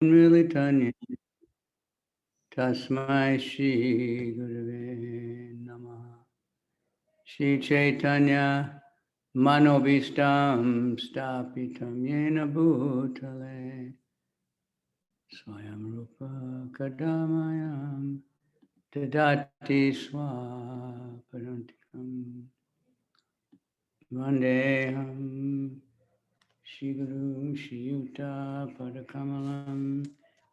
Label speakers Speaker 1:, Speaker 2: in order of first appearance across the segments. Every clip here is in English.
Speaker 1: Militanya Tasmai Shri Gurave Namaha. Shri Chaitanya Manobhistam Stapitam Yena Bhutale Swayam Rupa Kadamayam Tadati Swapadantikam Vandeham Shri Guru Shri Yuta Padakamalam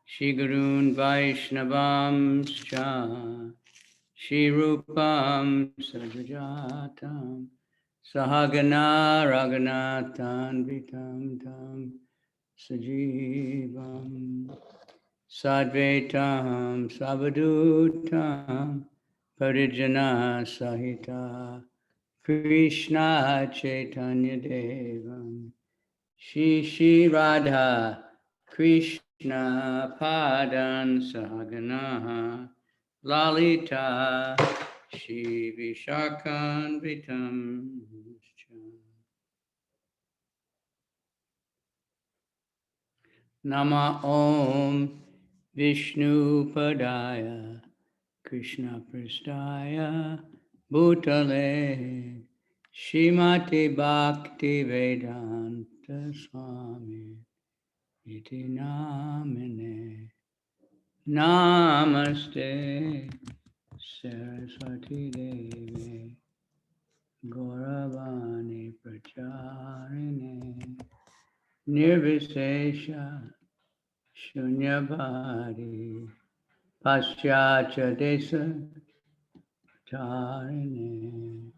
Speaker 1: Shri Gurun Vaishnavam Scha Shri Rupam Sajajatam Sahagana Raghunathan Vitam Tam Sajivam Sadvaitam Savadutam Parijana Sahita Krishna Chaitanya Devam Shri Shri Radha Krishna Padan Sahagana Lalita Shri Vishakan Vitam Nama Om Vishnu Padaya Krishna Pristaya Bhutale Shrimati Bhakti Vedanta Swami Iti Namine Namaste Saraswati Devi Gauravani Pracharine Nirvisesha Shunyavadi Paschatya Desa Tarine.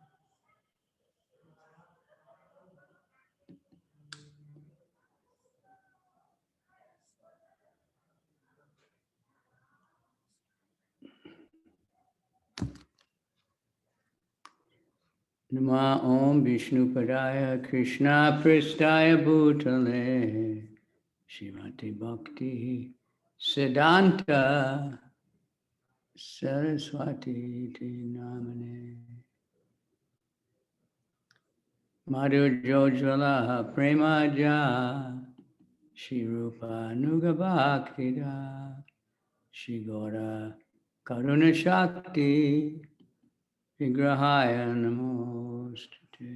Speaker 1: Nama Om Vishnu Padaya Krishna Pristaya Bhutale Shrimati Bhakti Siddhanta Saraswati Ti Namane Madhu Jojvala Premaja Shri Rupa Nuga Bhaktida Shri Gora Karuna Shakti Vigrahaya Namostate.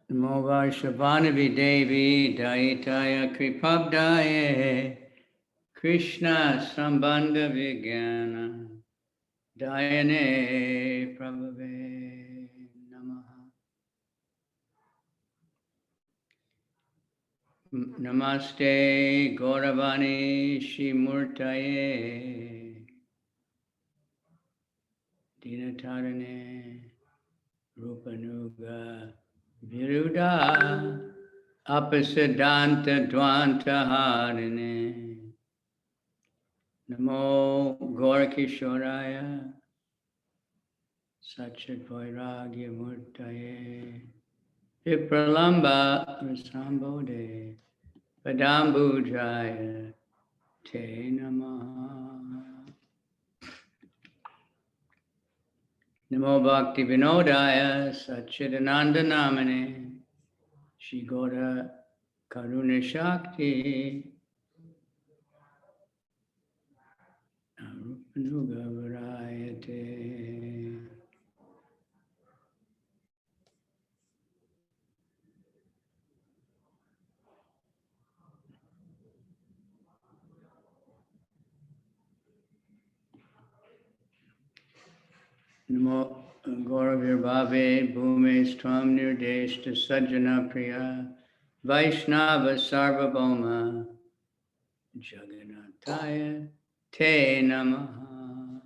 Speaker 1: Namo Varshavanavi Devi Daitaya Kripabdaye Krishna Sambandha Vigyana Dayane Prabhave Namaha. Namaste Gauravani Shimurtaye Dinatarane Rupanuga Viruddha Apasadanta Dvanta Harine Namo Gorakishoraya Satchit Vairagya Murtaye Vipralamba Rasambode Padambujaya Te Namaha. Namo Bhakti Vinodaya Satchidananda Namane Shri Gora Karuna Shakti Arupanuga Varayate. Namo Gauravir Bhave Bhume Stvam Nirdeshta Sajjana Priya Vaishnava Sarvabhauma Jagannataya Te Namaha.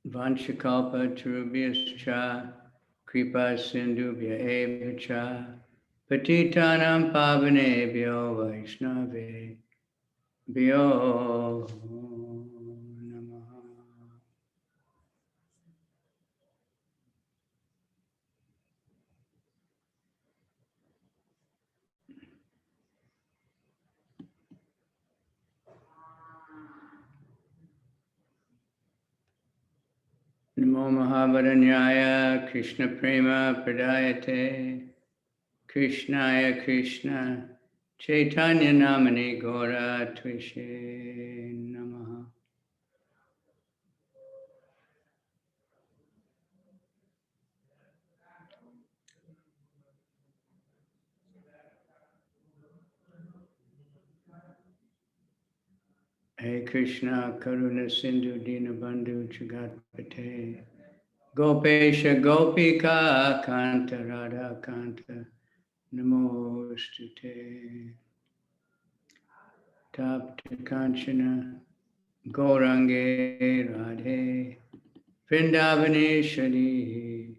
Speaker 1: Vanchakalpa Tarubhyascha Kripa Sindhubhya Evacha Patitanam Pavanebhyo Vaishnave Bhyo Namaha. Namo Mahavaranyaya Krishna Prema Pradayate Krishnaya Krishna Chaitanya Namani Gora Tvishe Namaha. Hey Krishna Karuna Sindhu Dinabandhu Jagatpate Gopesha Gopika Kanta Radha Kanta Namostute Tapta Kanchana Gaurange Radhe Vrindavaneshwari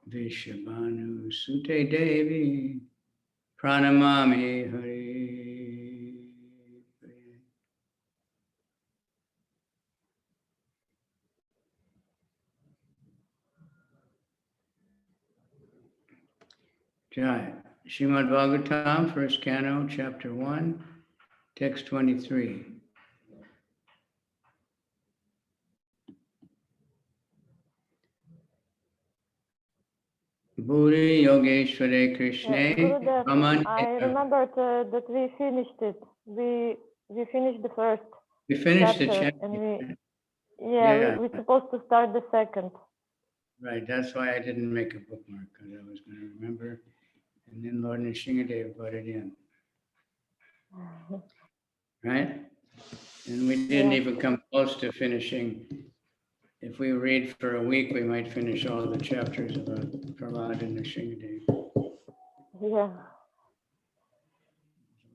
Speaker 1: Vishabhanu Sute Devi Pranamami Hari. Jai. Srimad Bhagavatam, first canto, chapter 1, text 23. Bhuri Yogeshware Krishna.
Speaker 2: Gurudev, I remembered that we finished it. We finished the first.
Speaker 1: We finished the
Speaker 2: chapter,
Speaker 1: chapter.
Speaker 2: and we're supposed to start the second.
Speaker 1: Right, that's why I didn't make a bookmark, because I was going to remember. And then Lord Nrsingadev put it in. Right? And we didn't even come close to finishing. If we read for a week, we might finish all the chapters about Prahlad and Nrsingadev.
Speaker 2: Yeah.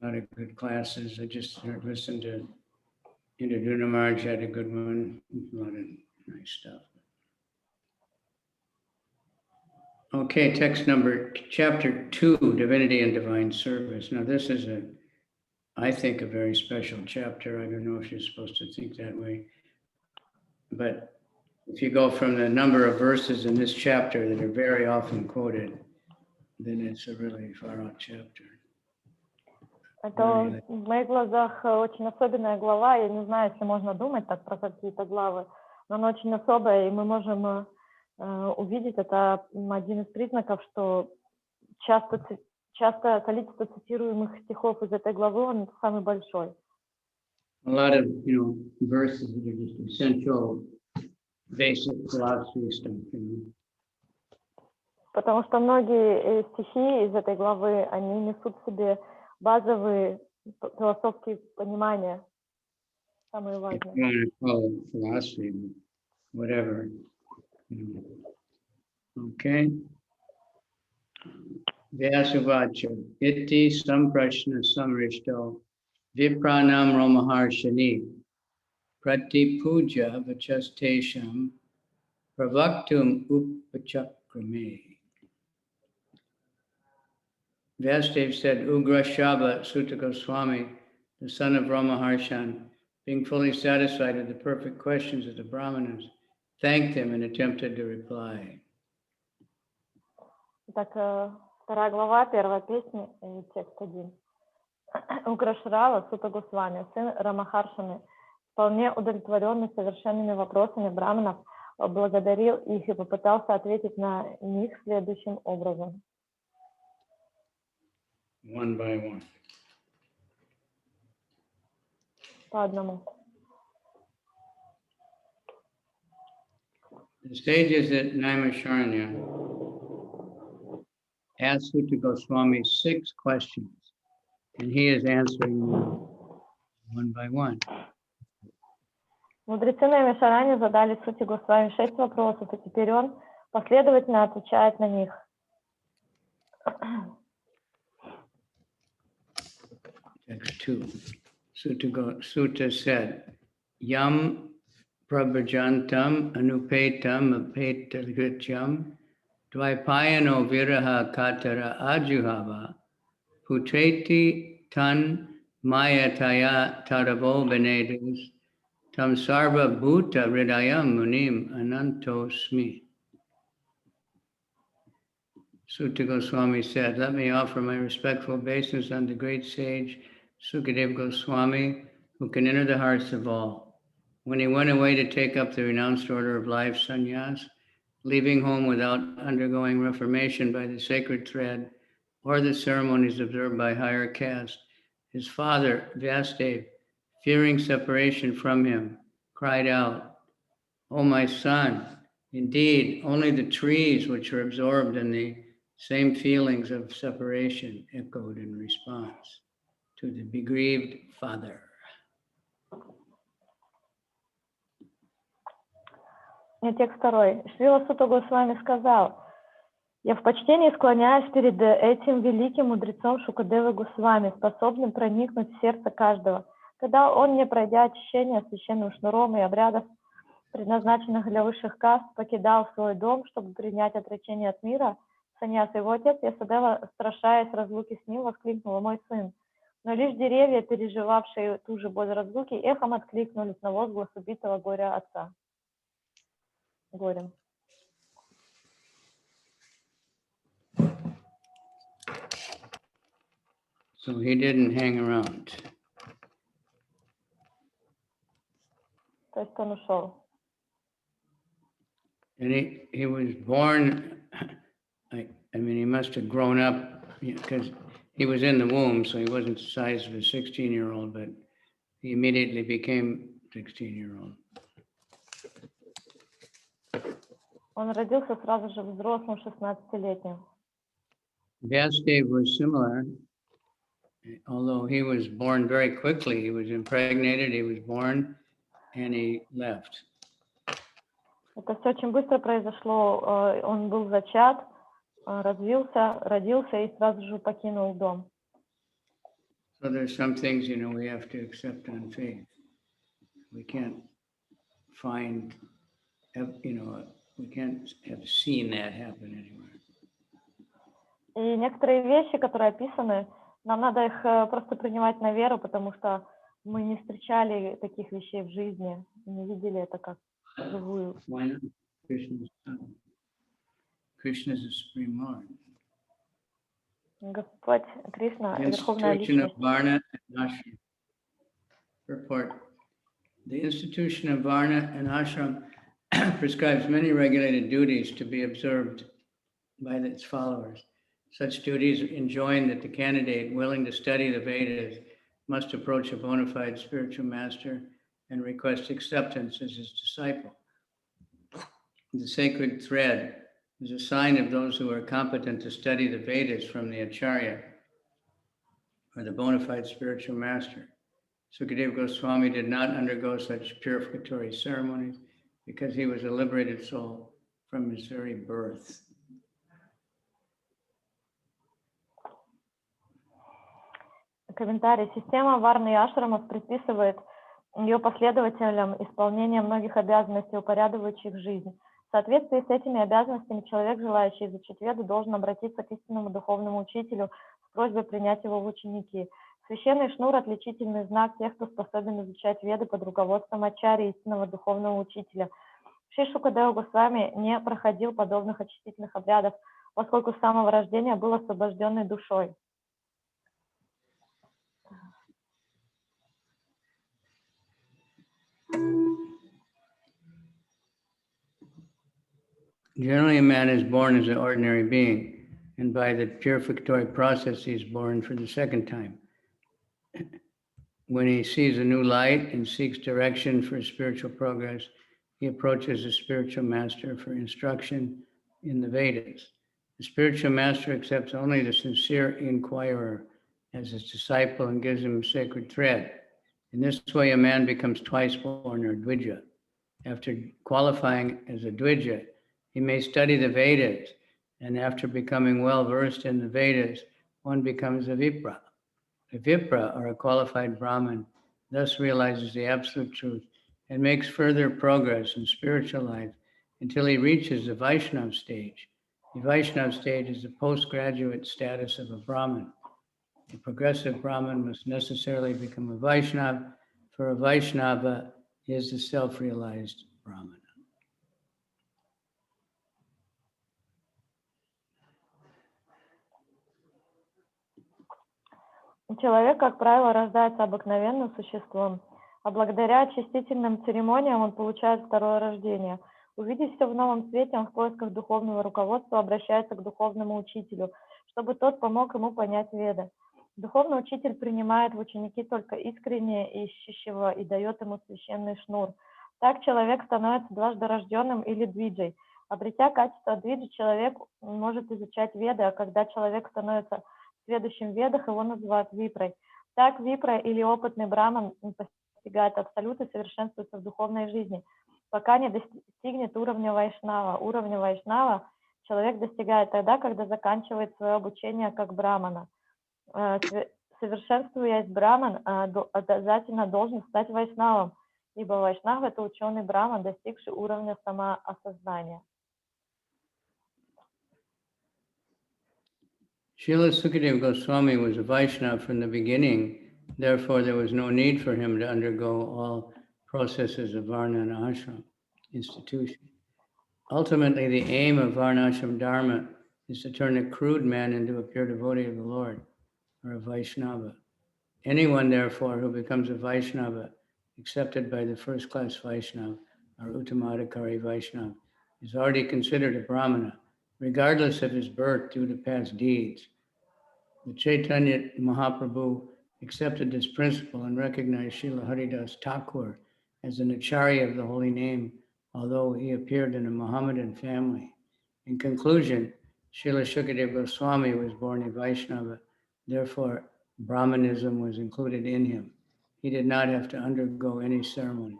Speaker 1: A lot of good classes. I just listened to Indra Maharaj had a good one. A lot of nice stuff. Okay, text number, chapter 2, Divinity and Divine Service. Now this is I think a very special chapter. I don't know if you're supposed to think that way. But if you go from the number of verses in this chapter that are very often quoted, then it's a really far out chapter.
Speaker 2: Это в моих глазах очень особенная глава. Я не знаю, если можно думать так про какие-то главы, но она очень особая, и мы можем увидеть, это один из признаков, что часто количество цитируемых стихов из этой главы, он самый большой.
Speaker 1: A lot of, verses that are just essential, basic philosophy stuff,
Speaker 2: Потому что многие стихи из этой главы, они несут в себе базовые философские понимания, самые важные.
Speaker 1: If you want to call it philosophy, whatever. Okay. Vyasavacha iti samprashna samrishto vipranam romaharshani pratipuja vachastesham pravaktum upachakrame. Vyasadeva said, Ugrashava Sutta Goswami, the son of Ramaharshan, being fully satisfied with the perfect questions of the Brahmanas, thanked him and attempted to reply.
Speaker 2: Так, вторая глава, первая песня, текст 1. Уграшрава Сута Госвами, сын Рамахаршаны, вполне удовлетворенный совершенными вопросами браманов, благодарил их и попытался ответить на них следующим образом.
Speaker 1: One by one.
Speaker 2: По одному.
Speaker 1: The sages at Naimisharanya asked Sutta Goswami 6 questions, and he is answering them one by one.
Speaker 2: Мудрецы Наймишарани задали Сути Госвами 6 вопросов, и теперь он последовательно отвечает на них.
Speaker 1: Text 2. Sutta said, Yam prabhajantam anupetam apetagrityam dvaipayano viraha katara ajuhava putreti tan mayataya taravo benedus tam sarva bhuta hridayam munim anantosmi. Sutta Goswami said, let me offer my respectful obeisance unto the great sage Sukadeva Goswami, who can enter the hearts of all. When he went away to take up the renounced order of life, sannyas, leaving home without undergoing reformation by the sacred thread or the ceremonies observed by higher caste, his father, Vyasadeva, fearing separation from him, cried out, "O my son, indeed, only the trees which are absorbed in the same feelings of separation echoed in response to the begrieved father."
Speaker 2: И текст второй. Шрила Сута Госвами сказал: «Я в почтении склоняюсь перед этим великим мудрецом Шукадевой Госвами, способным проникнуть в сердце каждого. Когда он, не пройдя очищение священным шнуром и обрядов, предназначенных для высших каст, покидал свой дом, чтобы принять отречение от мира, саньяса, его отец Ясадева, страшаясь разлуки с ним, воскликнул: «Мой сын». Но лишь деревья, переживавшие ту же боль разлуки, эхом откликнулись на возглас убитого горя отца. Горем.
Speaker 1: So he didn't hang around.
Speaker 2: То есть он ушел.
Speaker 1: And he was born, I mean, he must have grown up because he was in the womb, so he wasn't the size of a 16-year-old, but he immediately became 16-year-old.
Speaker 2: Он родился сразу же взрослым, 16-летним.
Speaker 1: Vyasadeva was similar, although he was born very quickly. He was impregnated, he was born, and he left.
Speaker 2: Это все очень быстро произошло. Он был зачат, родился и сразу же покинул дом.
Speaker 1: So there's some things, we have to accept on faith. We can't find, we can't have seen that happen anywhere.
Speaker 2: И некоторые вещи, которые описаны, нам надо их просто принимать на веру, потому что мы не встречали таких вещей в жизни, не видели это как живую.
Speaker 1: Why not? Krishna's son. Krishna is the Supreme Lord.
Speaker 2: Господь Кришна,
Speaker 1: The
Speaker 2: Верховная
Speaker 1: institution of
Speaker 2: Личность.
Speaker 1: Varna and Ashram. Purport. The institution of Varna and Ashram prescribes many regulated duties to be observed by its followers. Such duties enjoin that the candidate willing to study the Vedas must approach a bona fide spiritual master and request acceptance as his disciple. The sacred thread is a sign of those who are competent to study the Vedas from the Acharya or the bona fide spiritual master. Sukadeva Goswami did not undergo such purificatory ceremonies because he was a liberated soul from his very birth.
Speaker 2: Комментарий. Система Варны и Ашрамов предписывает ее последователям исполнение многих обязанностей, упорядочивающих жизнь. В соответствии с этими обязанностями человек, желающий изучить Веду, должен обратиться к истинному духовному учителю с просьбой принять его в ученики. Священный шнур – отличительный знак тех, кто способен изучать Веды под руководством ачарьи, истинного духовного учителя. Шри Шукадева Госвами не проходил подобных очистительных обрядов, поскольку с самого рождения был освобожденной душой.
Speaker 1: Generally, a man is born as an ordinary being, and by the purificatory process, he is born for the second time. When he sees a new light and seeks direction for spiritual progress, he approaches a spiritual master for instruction in the Vedas. The spiritual master accepts only the sincere inquirer as his disciple and gives him a sacred thread. In this way, a man becomes twice born, or Dvija. After qualifying as a Dvija, he may study the Vedas, and after becoming well-versed in the Vedas, one becomes a Vipra. A Vipra, or a qualified Brahmin, thus realizes the absolute truth and makes further progress in spiritual life until he reaches the Vaishnava stage. The Vaishnava stage is the postgraduate status of a Brahmin. A progressive Brahmin must necessarily become a Vaishnava, for a Vaishnava is the self-realized Brahmin.
Speaker 2: Человек, как правило, рождается обыкновенным существом, а благодаря очистительным церемониям он получает второе рождение. Увидев все в новом свете, он в поисках духовного руководства обращается к духовному учителю, чтобы тот помог ему понять веды. Духовный учитель принимает в ученики только искренне ищущего и дает ему священный шнур. Так человек становится дважды рожденным или двиджей. Обретя качество двиджи, человек может изучать веды, а когда человек становится следующим в ведах, его называют випрой. Так випра или опытный браман постигает абсолют и совершенствуется в духовной жизни, пока не достигнет уровня вайшнава. Уровня вайшнава человек достигает тогда, когда заканчивает свое обучение как брамана. Совершенствуясь браман, обязательно должен стать вайшнавом, ибо вайшнав – это ученый браман, достигший уровня самоосознания.
Speaker 1: Srila Sukadeva Goswami was a Vaishnava from the beginning, therefore there was no need for him to undergo all processes of Varna and Ashram institution. Ultimately, the aim of Varnashram Dharma is to turn a crude man into a pure devotee of the Lord, or a Vaishnava. Anyone, therefore, who becomes a Vaishnava, accepted by the first-class Vaishnava, or Uttamadhikari Vaishnava, is already considered a Brahmana, regardless of his birth due to past deeds. The Chaitanya Mahaprabhu accepted this principle and recognized Srila Haridas Thakur as an acharya of the holy name, although he appeared in a Mohammedan family. In conclusion, Srila Shukadeva Goswami was born a Vaishnava, therefore Brahmanism was included in him. He did not have to undergo any ceremony.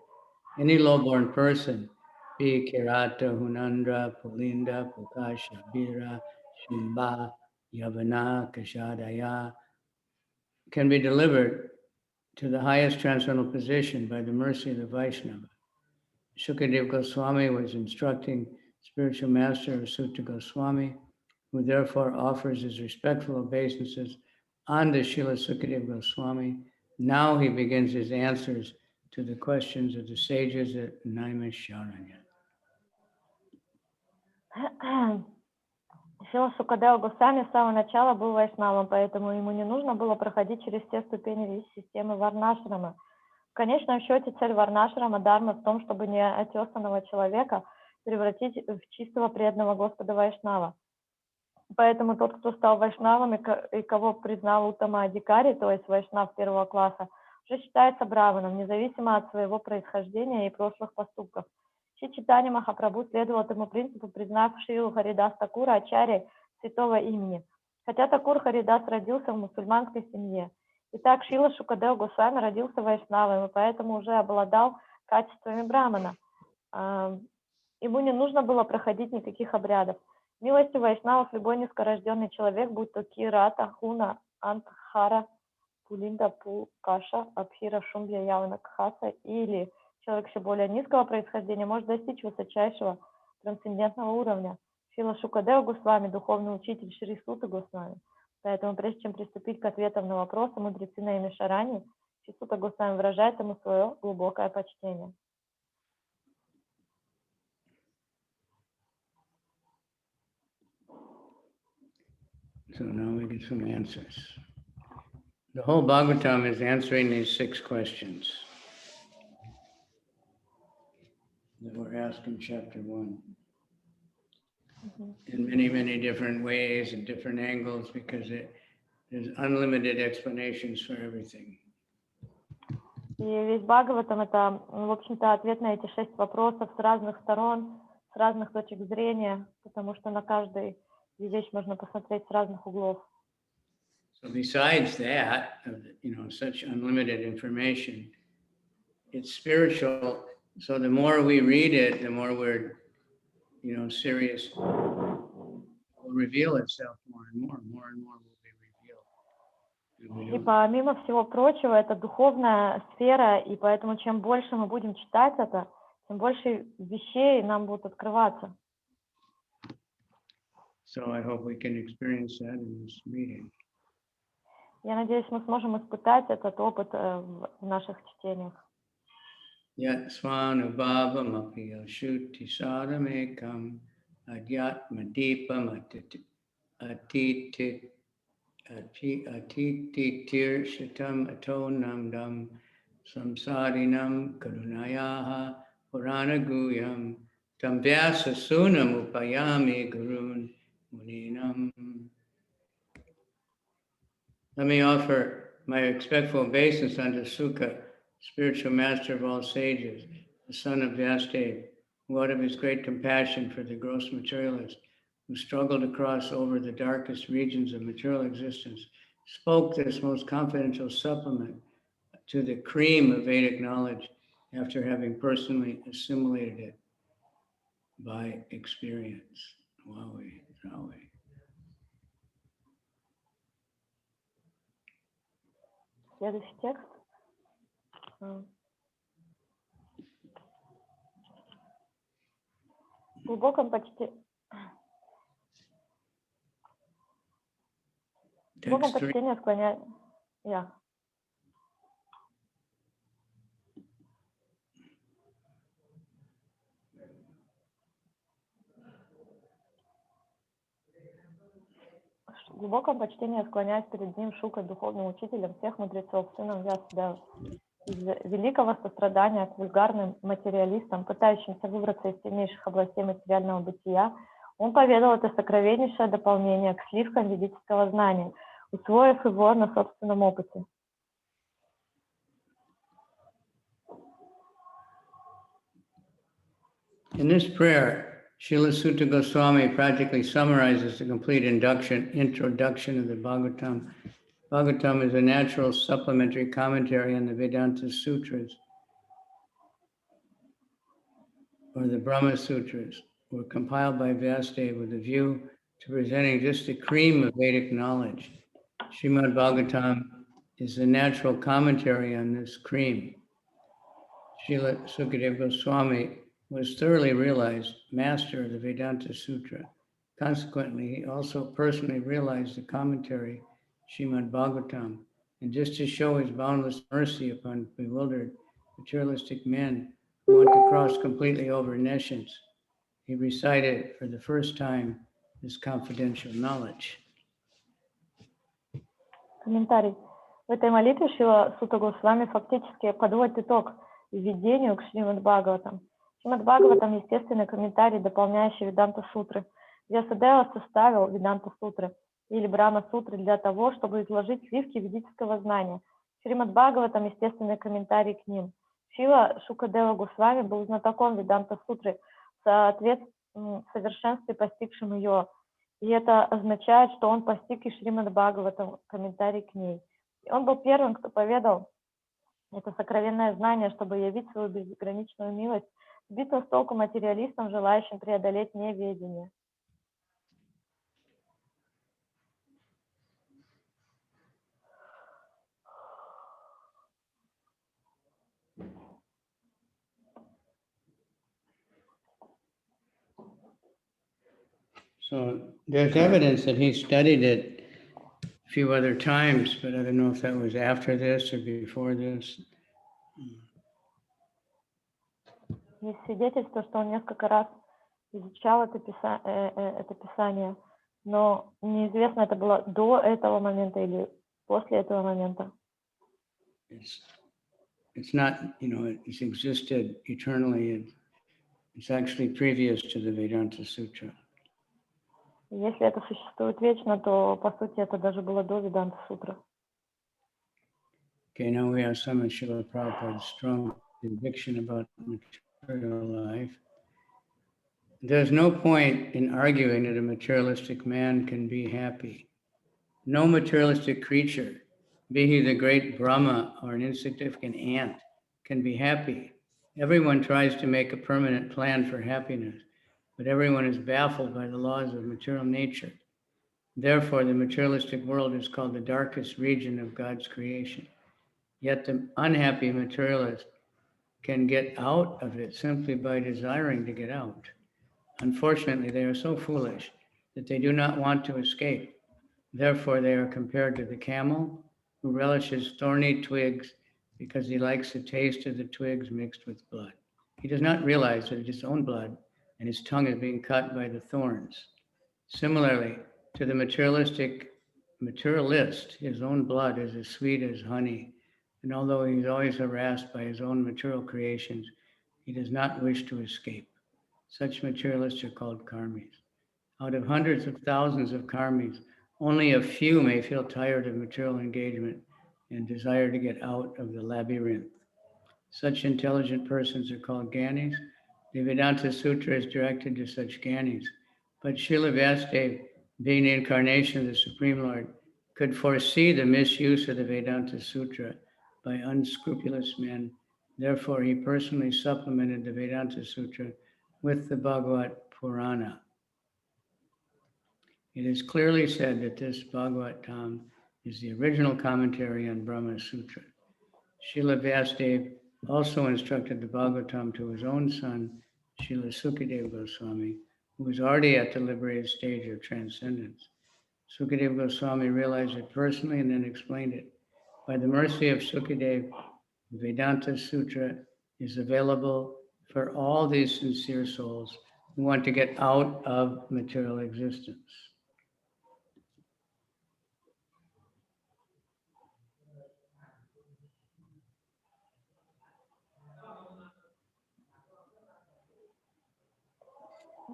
Speaker 1: Any low-born person, be Kirata, Hunandra, Pulinda, Pukasha, Bira, Shumba, Yavana, Kashadaya, can be delivered to the highest transcendental position by the mercy of the Vaishnava. Shukadeva Goswami was instructing spiritual master Sutta Goswami, who therefore offers his respectful obeisances on the Srila Sukadeva Goswami. Now he begins his answers to the questions of the sages at Naimisharanya.
Speaker 2: Шрила Шукадева Госвами с самого начала был вайшнавом, поэтому ему не нужно было проходить через все ступени системы варнашрама. В конечном счете цель варнашрама дharma в том, чтобы неотесанного человека превратить в чистого преданного Господа вайшнава. Поэтому тот, кто стал вайшнавом и кого признал Уттама Адикари, то есть вайшнав первого класса, уже считается браманом, независимо от своего происхождения и прошлых поступков. Шри Чайтанья Махапрабху следовал этому принципу, признав Шрилу Харидас Такура ачарьей святого имени, хотя Такур Харидас родился в мусульманской семье. Итак, Шрила Шукадева Госвами родился вайшнавом и поэтому уже обладал качествами брамана. Ему не нужно было проходить никаких обрядов. Милостью вайшнавов любой низкорожденный человек, будь то Кирата, Хуна, Антхара, Пулинда, Пукаша, Абхира, Шумбья, Явана, Кхаса или человек еще более низкого происхождения, может достичь высочайшего трансцендентного уровня. Шрила Шукадева Госвами, духовный учитель Шри Суты Госвами. Поэтому прежде чем приступить к ответам на вопросы мудрецы на имя Шарани, Шри Сута Госвами выражает ему свое глубокое почтение.
Speaker 1: So now we get some answers. The whole Bhagavatam is answering these 6 questions that were asked in chapter 1 in many, many different ways and different angles because there's unlimited explanations for everything.
Speaker 2: И весь Бхагаватам — это, в общем-то, ответ на эти 6 вопросов с разных сторон, с разных точек зрения, потому что на каждую вещь можно посмотреть с разных углов.
Speaker 1: So besides that, such unlimited information, it's spiritual. So the more we read it, the more we're, serious. It will reveal itself more and more will be revealed.
Speaker 2: И помимо всего прочего, это духовная сфера, и поэтому чем больше мы будем читать это, тем больше вещей нам будут открываться.
Speaker 1: So I hope we can experience that in this meeting.
Speaker 2: Я надеюсь, мы сможем испытать этот опыт в наших чтениях.
Speaker 1: Yat svanubhavam api shuti sadamekam adyatma deepam atititir shatam atonamdam samsarinam karunayaha purana guyam tam vyasa sunam upayami gurun muninam. Let me offer my respectful obeisance unto Sukha, spiritual master of all sages, the son of Vyasadeva, who out of his great compassion for the gross materialist, who struggled to cross over the darkest regions of material existence, spoke this most confidential supplement to the cream of Vedic knowledge after having personally assimilated it by experience. Wowie, wowie.
Speaker 2: Следующий текст. В глубоком почтении склоняет... В глубоком почтении склоняюсь перед ним, Шукой, духовным учителем всех мудрецов, сыном Вясадевы. Из великого сострадания к вульгарным материалистам, пытающимся выбраться из сильнейших областей материального бытия, он поведал это сокровеннейшее дополнение к сливкам ведического знания, усвоив его на собственном опыте.
Speaker 1: In this prayer, Srila Sutta Goswami practically summarizes the complete introduction of the Bhagavatam. Bhagavatam is a natural supplementary commentary on the Vedanta Sutras, or the Brahma Sutras, were compiled by Vyasadeva with a view to presenting just the cream of Vedic knowledge. Srimad Bhagavatam is a natural commentary on this cream. Srila Sukadeva Goswami was thoroughly realized master of the Vedanta Sutra. Consequently, he also personally realized the commentary, Srimad Bhagavatam, and just to show his boundless mercy upon bewildered materialistic men who want to cross completely over nescience, he recited for the first time this confidential knowledge.
Speaker 2: Комментарий. В этой молитве Шрила Сутта Госвами фактически подводит итог введению к Шримад Бхагаватам. Шримад Бхагаватам — естественный комментарий, дополняющий Веданта Сутры. Вьясадева составил Веданта Сутры или Брахма Сутры для того, чтобы изложить сливки ведического знания. Шримад Бхагаватам — естественный комментарий к ним. Шрила Шукадева Госвами был знатоком Веданта Сутры, в совершенстве постигшим ее. И это означает, что он постиг и Шримад Бхагаватам, комментарий к ней. И он был первым, кто поведал это сокровенное знание, чтобы явить свою безграничную милость сбитым с толку материалистам, желающим преодолеть неведение.
Speaker 1: So there's evidence that he studied it a few other times, but I don't know if that was after this or before this.
Speaker 2: Есть свидетельство, что он несколько раз изучал это писание, но неизвестно, это было до этого момента или после этого момента.
Speaker 1: It's not, it's existed eternally. It's actually previous to the Vedanta Sutra.
Speaker 2: Если это существует вечно, то по сути это даже было до Веданта Сутры.
Speaker 1: Okay, now we have some of Srila Prabhupada's strong conviction about material life. There's no point in arguing that a materialistic man can be happy. No materialistic creature, be he the great Brahma or an insignificant ant, can be happy. Everyone tries to make a permanent plan for happiness, but everyone is baffled by the laws of material nature. Therefore, the materialistic world is called the darkest region of God's creation. Yet the unhappy materialist can get out of it simply by desiring to get out. Unfortunately, they are so foolish that they do not want to escape. Therefore, they are compared to the camel who relishes thorny twigs because he likes the taste of the twigs mixed with blood. He does not realize that it is his own blood and his tongue is being cut by the thorns. Similarly, to the materialist, his own blood is as sweet as honey, and although he is always harassed by his own material creations, he does not wish to escape. Such materialists are called karmis. Out of hundreds of thousands of karmis, only a few may feel tired of material engagement and desire to get out of the labyrinth. Such intelligent persons are called Gyanis. The Vedanta Sutra is directed to such Gyanis. But Srila Vyasadeva, being the incarnation of the Supreme Lord, could foresee the misuse of the Vedanta Sutra by unscrupulous men. Therefore, he personally supplemented the Vedanta Sutra with the Bhagavad Purana. It is clearly said that this Bhagavatam is the original commentary on Brahma Sutra. Srila Vyasadeva also instructed the Bhagavatam to his own son, Srila Sukadeva Goswami, who was already at the liberated stage of transcendence. Sukadeva Goswami realized it personally and then explained it. By the mercy of Sukadeva, the Vedanta Sutra is available for all these sincere souls who want to get out of material existence.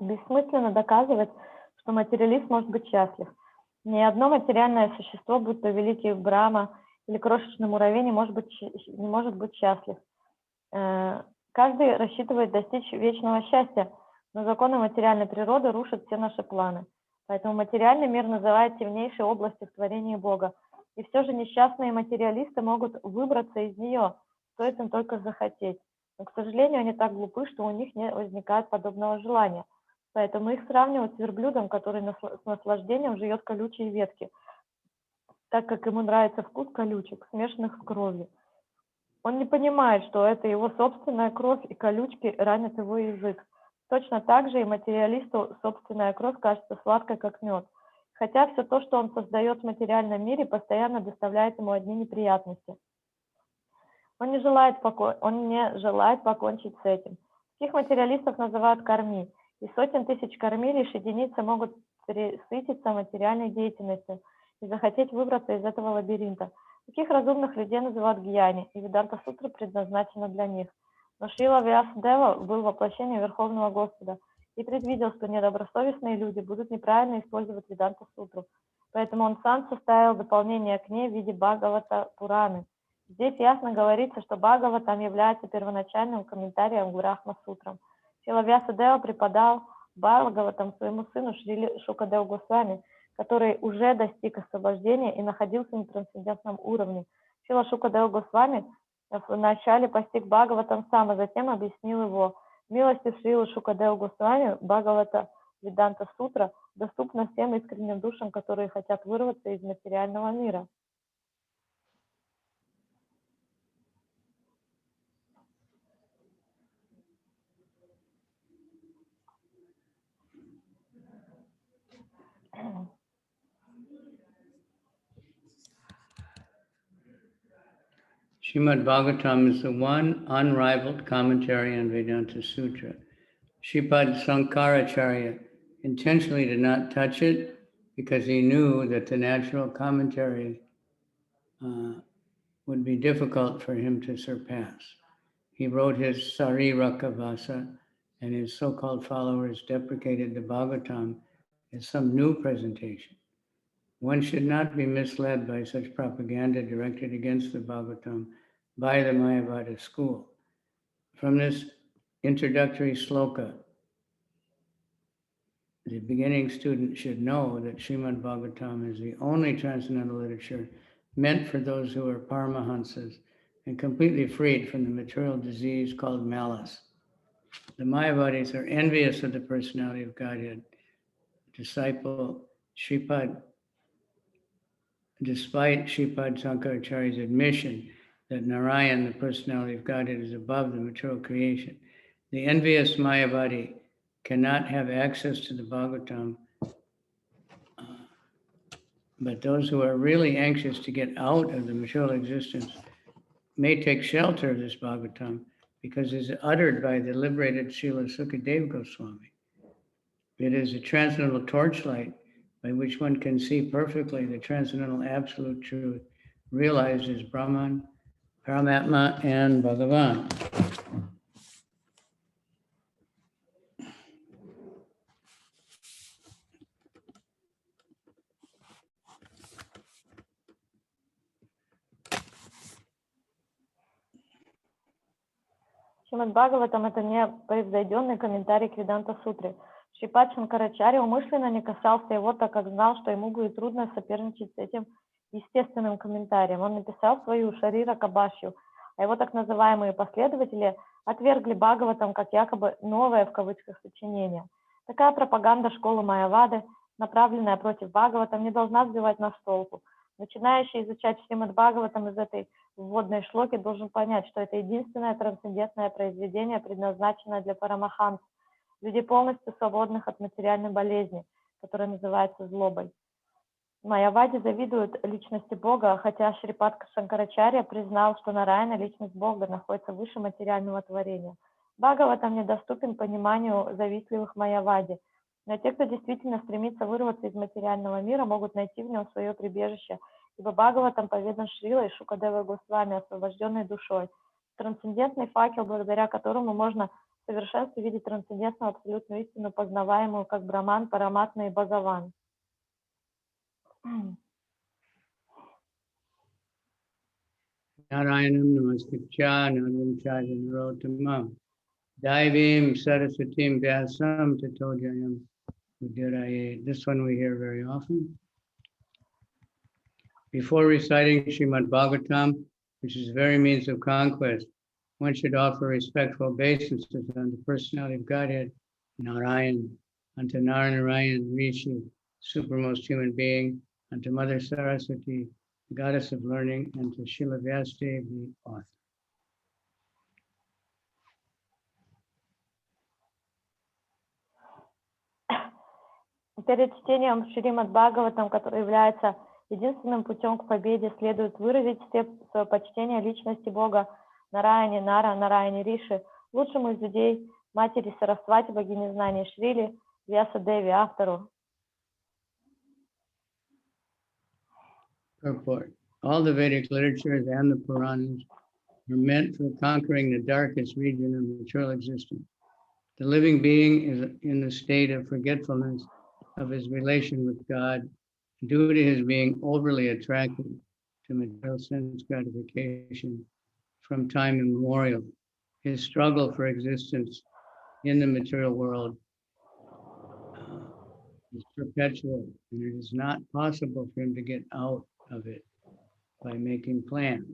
Speaker 2: Бессмысленно доказывать, что материалист может быть счастлив. Ни одно материальное существо, будь то великий Брахма или крошечный муравей, не может быть счастлив. Каждый рассчитывает достичь вечного счастья, но законы материальной природы рушат все наши планы. Поэтому материальный мир называют темнейшей областью в творении Бога. И все же несчастные материалисты могут выбраться из нее, стоит им только захотеть. Но, к сожалению, они так глупы, что у них не возникает подобного желания. Поэтому их сравнивают с верблюдом, который с наслаждением жует колючие ветки, так как ему нравится вкус колючек, смешанных с кровью. Он не понимает, что это его собственная кровь, и колючки ранят его язык. Точно так же и материалисту собственная кровь кажется сладкой, как мед. Хотя все то, что он создает в материальном мире, постоянно доставляет ему одни неприятности. Он не желает покончить с этим. Таких материалистов называют карми. Из сотен тысяч карми лишь единицы могут пресытиться материальной деятельностью и захотеть выбраться из этого лабиринта. Таких разумных людей называют гьяни, и Веданта Сутра предназначена для них. Но Шрила Вьясадева был воплощением Верховного Господа и предвидел, что недобросовестные люди будут неправильно использовать Веданта Сутру. Поэтому он сам составил дополнение к ней в виде Бхагавата Пураны. Здесь ясно говорится, что Бхагаватам является первоначальным комментарием к Брахма-сутрам. Шрила Вьясадева преподал Бхагаватам своему сыну Шриле Шукадеву Госвами, который уже достиг освобождения и находился на трансцендентном уровне. Шрила Шукадева Госвами вначале постиг Бхагаватам сам, а затем объяснил его. Милостью Шрилы Шукадева Госвами Бхагавата Веданта Сутра доступна всем искренним душам, которые хотят вырваться из материального мира.
Speaker 1: Srimad Bhagavatam is the one unrivaled commentary on Vedanta Sutra. Sripad Sankaracharya intentionally did not touch it because he knew that the natural commentary would be difficult for him to surpass. He wrote his Sarirakavasa, and his so-called followers deprecated the Bhagavatam as some new presentation. One should not be misled by such propaganda directed against the Bhagavatam by the Mayavada school. From this introductory sloka, the beginning student should know that Srimad Bhagavatam is the only transcendental literature meant for those who are Paramahansas and completely freed from the material disease called malice. The Mayavadis are envious of the personality of Godhead. Despite Sripad Sankaracharya's admission that Narayan, the personality of Godhead, is above the material creation, the envious Mayavadi cannot have access to the Bhagavatam, but those who are really anxious to get out of the material existence may take shelter of this Bhagavatam because it is uttered by the liberated Srila Sukadeva Goswami. It is a transcendental torchlight by which one can see perfectly the transcendental absolute truth realized as Brahman, Paramatma and Bhagavan.
Speaker 2: Шримад Бхагаватам — это не произведенный комментарий к Веданта-сутре. Шрипад Шанкарачарья умышленно не касался его, так как знал, что ему будет трудно соперничать с этим естественным комментарием. Он написал свою Шарира Кабашью, а его так называемые последователи отвергли Бхагаватам как якобы «новое» в кавычках сочинение. Такая пропаганда школы Майявады, направленная против Бхагаватам, не должна сбивать нас с толку. Начинающий изучать Шримад Бхагаватам из этой вводной шлоки должен понять, что это единственное трансцендентное произведение, предназначенное для парамаханс, людей полностью свободных от материальной болезни, которая называется злобой. Майявади завидуют личности Бога, хотя Шрипад Шанкарачарья признал, что Нараяна, личность Бога, находится выше материального творения. Бхагаватам недоступен пониманию завистливых Майявади, но те, кто действительно стремится вырваться из материального мира, могут найти в нем свое прибежище, ибо Бхагаватам поведан Шрилой Шукадевой Госвами, освобожденной душой, трансцендентный факел, благодаря которому можно в совершенстве видеть трансцендентную абсолютную истину, познаваемую как Браман, Параматма и Бхагаван.
Speaker 1: Narayanam namaskritya naram chaja narottamam Daivim Saraswatim Vyasam Tato Jayam Udiraye. This one we hear very often. Before reciting Srimad Bhagavatam, which is the very means of conquest, one should offer respectful obeisances on the personality of Godhead, Narayan, unto Narayan, Rishi, supermost human being, unto Mother Saraswati, the goddess of learning, and to Srila Vyasadeva, the author.
Speaker 2: Перед чтением Шримад Бхагаватам, который является единственным путем к победе, следует выразить свое почтение личности Бога Нараяне, Нара, Нараяне Риши, лучшему из людей, матери Сарасвати, богини знаний Шрили, Вьясадеви, автору.
Speaker 1: Purport. All the Vedic literatures and the Puranas are meant for conquering the darkest region of material existence. The living being is in the state of forgetfulness of his relation with God due to his being overly attracted to material sense gratification from time immemorial. His struggle for existence in the material world is perpetual, and it is not possible for him to get out of it by making plans.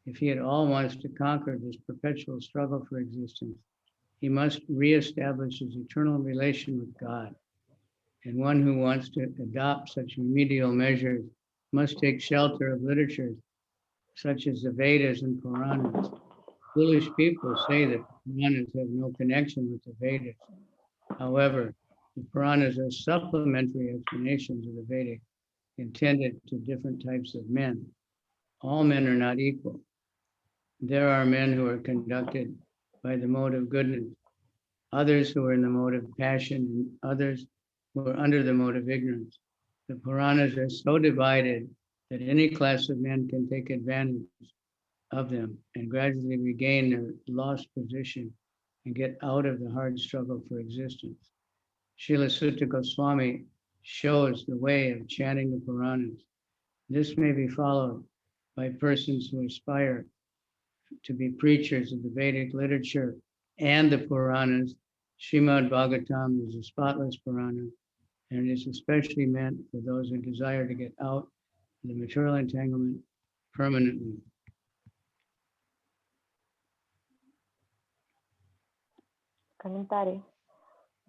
Speaker 1: If he at all wants to conquer this perpetual struggle for existence, he must reestablish his eternal relation with God. And one who wants to adopt such remedial measures must take shelter of literatures such as the Vedas and Puranas. Foolish people say that Puranas have no connection with the Vedas. However, the Puranas are supplementary explanations of the Vedic, intended to different types of men. All men are not equal. There are men who are conducted by the mode of goodness, others who are in the mode of passion, and others who are under the mode of ignorance. The Puranas are so divided that any class of men can take advantage of them and gradually regain their lost position and get out of the hard struggle for existence. Srila Sutta Goswami shows the way of chanting the Puranas. This may be followed by persons who aspire to be preachers of the Vedic literature and the Puranas. Srimad Bhagavatam is a spotless Purana, and it is especially meant for those who desire to get out of the material entanglement permanently.
Speaker 2: Комментарий.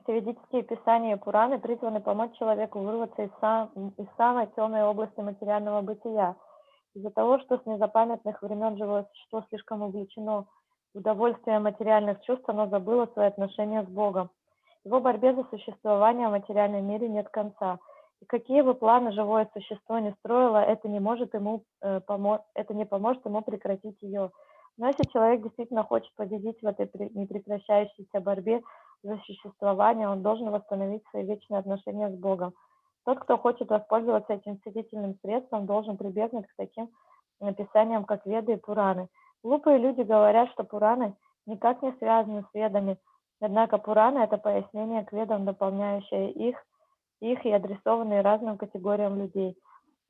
Speaker 2: Все ведические писания и Пураны призваны помочь человеку вырваться из самой темной области материального бытия. Из-за того, что с незапамятных времен живое существо слишком увлечено удовольствием материальных чувств, оно забыло свои отношения с Богом. Его борьбе за существование в материальном мире нет конца. И какие бы планы живое существо ни строило, это не поможет ему прекратить ее. Но если человек действительно хочет победить в этой непрекращающейся борьбе за существование, он должен восстановить свои вечные отношения с Богом. Тот, кто хочет воспользоваться этим целительным средством, должен прибегнуть к таким написаниям, как Веды и Пураны. Глупые люди говорят, что Пураны никак не связаны с Ведами, однако Пураны – это пояснение к Ведам, дополняющее их и адресованные разным категориям людей.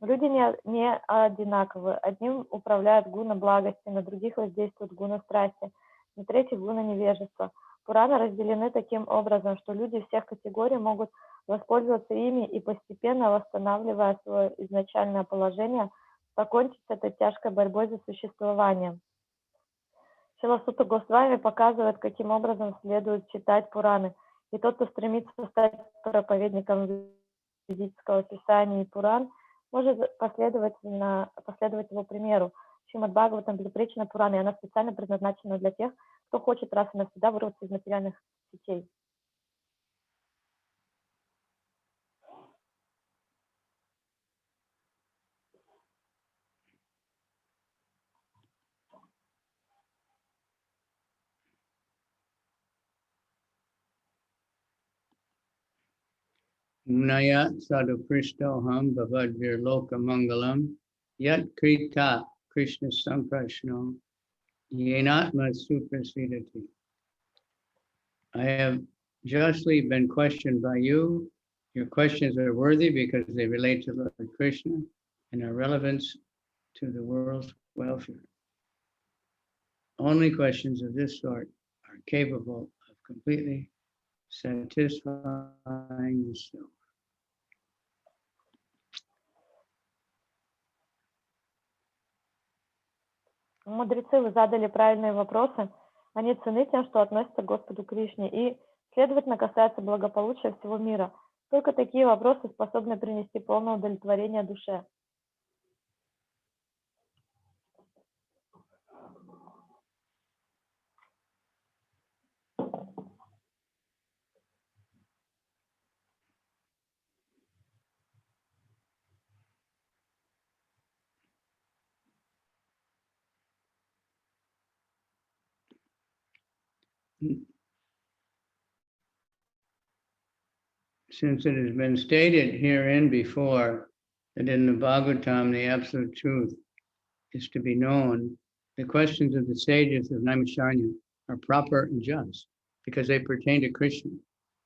Speaker 2: Люди не одинаковы. Одним управляют гуна благости, на других воздействуют гуна страсти, на третьих гуна невежества. Пураны разделены таким образом, что люди всех категорий могут воспользоваться ими и, постепенно восстанавливая свое изначальное положение, покончить с этой тяжкой борьбой за существование. Шрила Сута Госвами показывает, каким образом следует читать Пураны. И тот, кто стремится стать проповедником ведического писания и Пуран, может последовать его примеру. Шримад Бхагаватам безупречна Пурана, и она специально предназначена для тех, кто хочет раз и навсегда вырваться из материальных сетей.
Speaker 1: Unaya sadhu krishtoham bhavadvir loka mangalam yat krita Krishna samprashno yenatma suprasidati. I have justly been questioned by you. Your questions are worthy because they relate to Lord Krishna and are relevant to the world's welfare. Only questions of this sort are capable of completely satisfying the self.
Speaker 2: Мудрецы, вы задали правильные вопросы. Они ценны тем, что относятся к Господу Кришне и, следовательно, касаются благополучия всего мира. Только такие вопросы способны принести полное удовлетворение душе.
Speaker 1: Since it has been stated herein before that in the Bhagavatam the absolute truth is to be known, the questions of the sages of Naimisharanya are proper and just because they pertain to Krishna,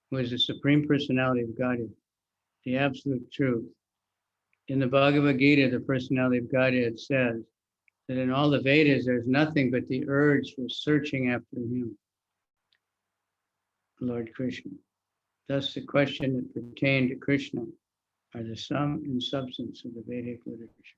Speaker 1: who is the Supreme Personality of Godhead, the absolute truth. In the Bhagavad Gita, the Personality of Godhead says that in all the Vedas there's nothing but the urge for searching after him, Lord Krishna. Thus, the questions that pertain to Krishna are the sum and substance of the Vedic literature.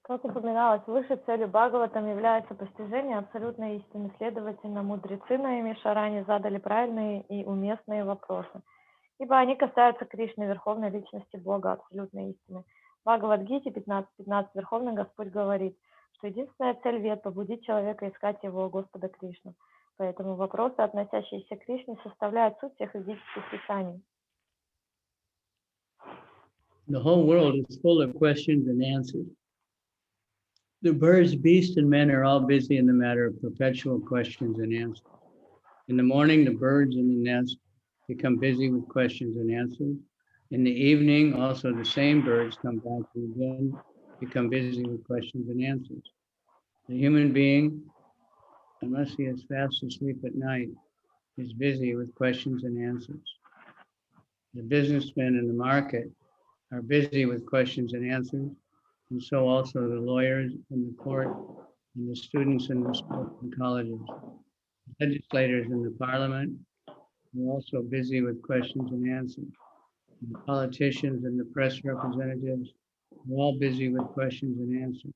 Speaker 2: Как упоминалось выше, целью Бхагаватам является постижение абсолютной истины. Следовательно, мудрецы на Наймишаране задали правильные и уместные вопросы, ибо они касаются Кришны, Верховной Личности Бога, абсолютной истины. В Бхагавад-гите 15.15 Верховный Господь говорит, что единственная цель Вед – побудить человека искать его Господа Кришну. Поэтому вопросы, относящиеся к Кришне, составляют суть всех ведических писаний.
Speaker 1: The whole world is full of questions and answers. The birds, beasts, and men are all busy in the matter of perpetual questions and answers. In the morning, the birds in the nest become busy with questions and answers. In the evening, also the same birds come back and again become busy with questions and answers. The human being, unless he is fast asleep at night, is busy with questions and answers. The businessmen in the market are busy with questions and answers, and so also the lawyers in the court and the students in the schools and colleges. Legislators in the parliament are also busy with questions and answers. And the politicians and the press representatives are all busy with questions and answers.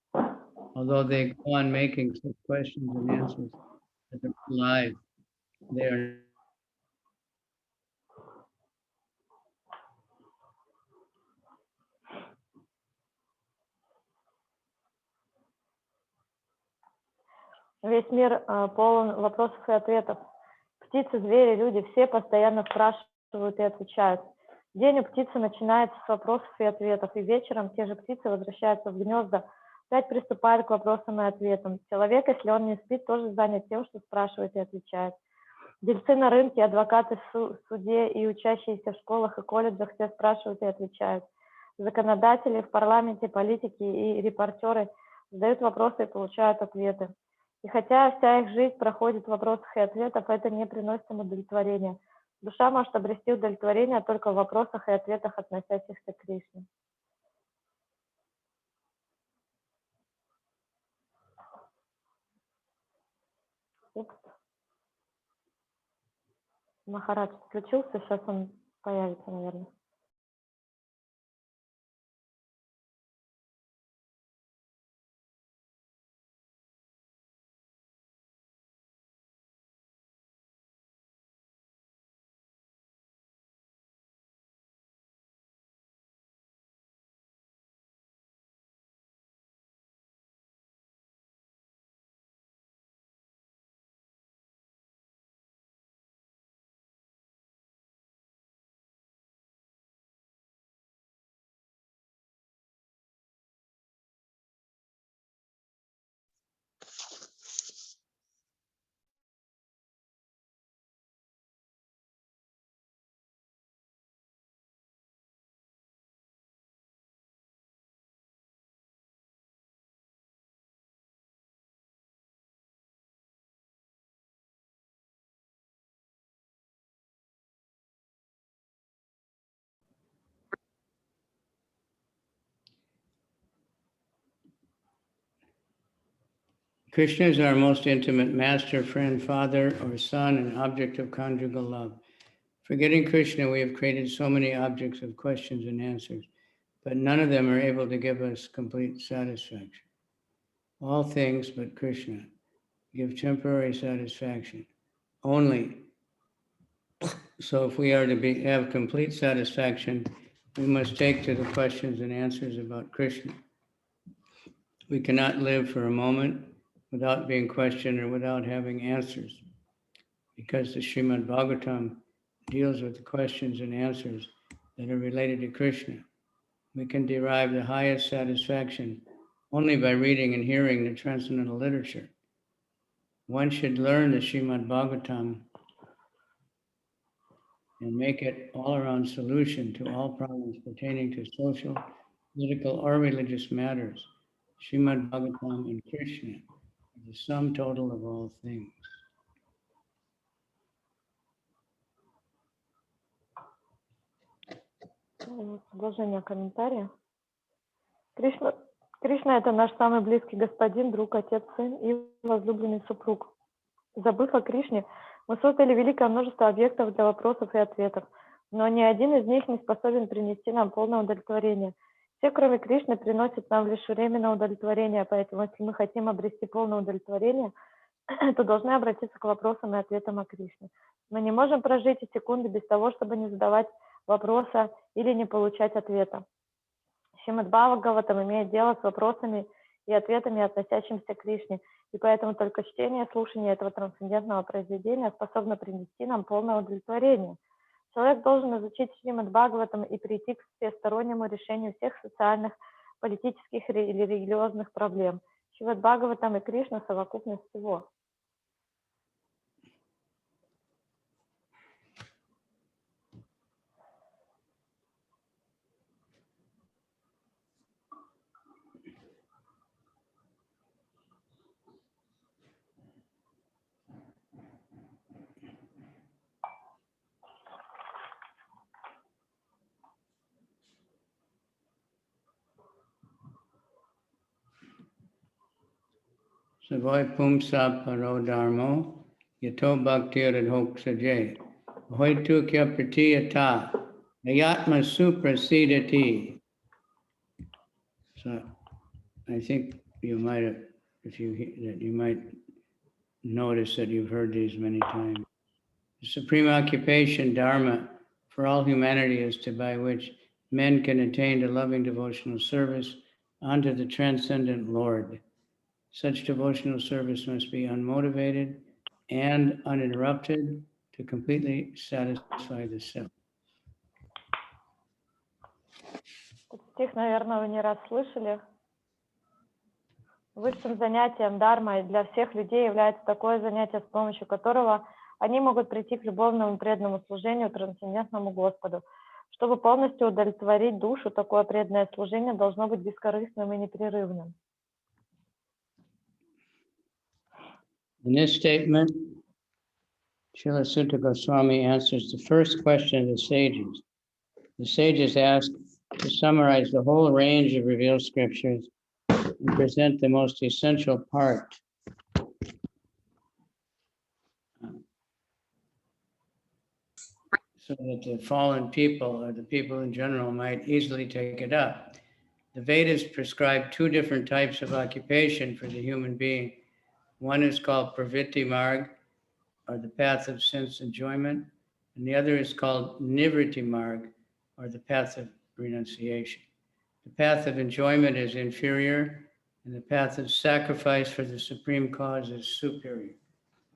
Speaker 1: Although they go on making such questions and answers as their life, they are
Speaker 2: Весь мир полон вопросов и ответов. Птицы, звери, люди все постоянно спрашивают и отвечают. День у птицы начинается с вопросов и ответов, и вечером те же птицы возвращаются в гнезда, опять приступают к вопросам и ответам. Человек, если он не спит, тоже занят тем, что спрашивает и отвечает. Дельцы на рынке, адвокаты в суде и учащиеся в школах и колледжах все спрашивают и отвечают. Законодатели в парламенте, политики и репортеры задают вопросы и получают ответы. И хотя вся их жизнь проходит в вопросах и ответах, это не приносит им удовлетворения. Душа может обрести удовлетворение только в вопросах и ответах, относящихся к Кришне. Махарадж включился, сейчас он появится, наверное.
Speaker 1: Krishna is our most intimate master, friend, father, or son, and object of conjugal love. Forgetting Krishna, we have created so many objects of questions and answers, but none of them are able to give us complete satisfaction. All things but Krishna give temporary satisfaction only. So if we are to have complete satisfaction, we must take to the questions and answers about Krishna. We cannot live for a moment without being questioned or without having answers, because the Srimad Bhagavatam deals with the questions and answers that are related to Krishna. We can derive the highest satisfaction only by reading and hearing the transcendental literature. One should learn the Srimad Bhagavatam and make it all-around solution to all problems pertaining to social, political, or religious matters. Srimad Bhagavatam and Krishna are the sum total of all things.
Speaker 2: Продолжение комментария. Кришна – это наш самый близкий господин, друг, отец, сын и возлюбленный супруг. Забыв о Кришне, мы создали великое множество объектов для вопросов и ответов, но ни один из них не способен принести нам полное удовлетворение. Все, кроме Кришны, приносят нам лишь временное удовлетворение, поэтому если мы хотим обрести полное удовлетворение, то должны обратиться к вопросам и ответам о Кришне. Мы не можем прожить и секунды без того, чтобы не задавать вопроса или не получать ответа. Шримад Бхагаватам имеет дело с вопросами и ответами, относящимися к Кришне, и поэтому только чтение и слушание этого трансцендентного произведения способно принести нам полное удовлетворение. Человек должен изучить Шримад Бхагаватам и прийти к всестороннему решению всех социальных, политических или религиозных проблем. Шримад Бхагаватам и Кришна – совокупность всего.
Speaker 1: Savoi pumsa paro dharmo, yato bhaktir adhoksaje, hoitu kya pratiyata, ayatma suprasidati. So I think you might have, you might notice that you've heard these many times. The supreme occupation, dharma, for all humanity is to by which men can attain to loving devotional service unto the transcendent Lord. Such devotional service must be unmotivated and uninterrupted to completely satisfy the self.
Speaker 2: Этот стих, наверное, вы не раз слышали. Высшим занятием дармой для всех людей является такое занятие, с помощью которого они могут прийти к любовному преданному служению трансцендентному Господу. Чтобы полностью удовлетворить душу, такое преданное служение должно быть бескорыстным и непрерывным.
Speaker 1: In this statement, Srila Sutta Goswami answers the first question of the sages. The sages ask to summarize the whole range of revealed scriptures and present the most essential part so that the fallen people or the people in general might easily take it up. The Vedas prescribe two different types of occupation for the human being. One is called pravritti marg, or the path of sense enjoyment, and the other is called nivritti marg, or the path of renunciation. The path of enjoyment is inferior, and the path of sacrifice for the supreme cause is superior.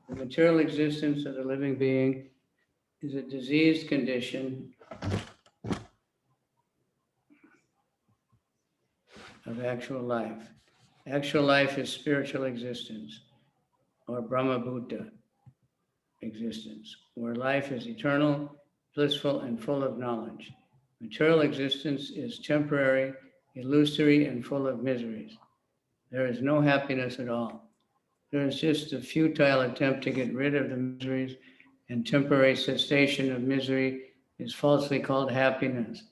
Speaker 1: The material existence of the living being is a diseased condition of actual life. Actual life is spiritual existence, or Brahma Buddha existence, where life is eternal, blissful, and full of knowledge. Material existence is temporary, illusory, and full of miseries. There is no happiness at all. There is just a futile attempt to get rid of the miseries, and temporary cessation of misery is falsely called happiness.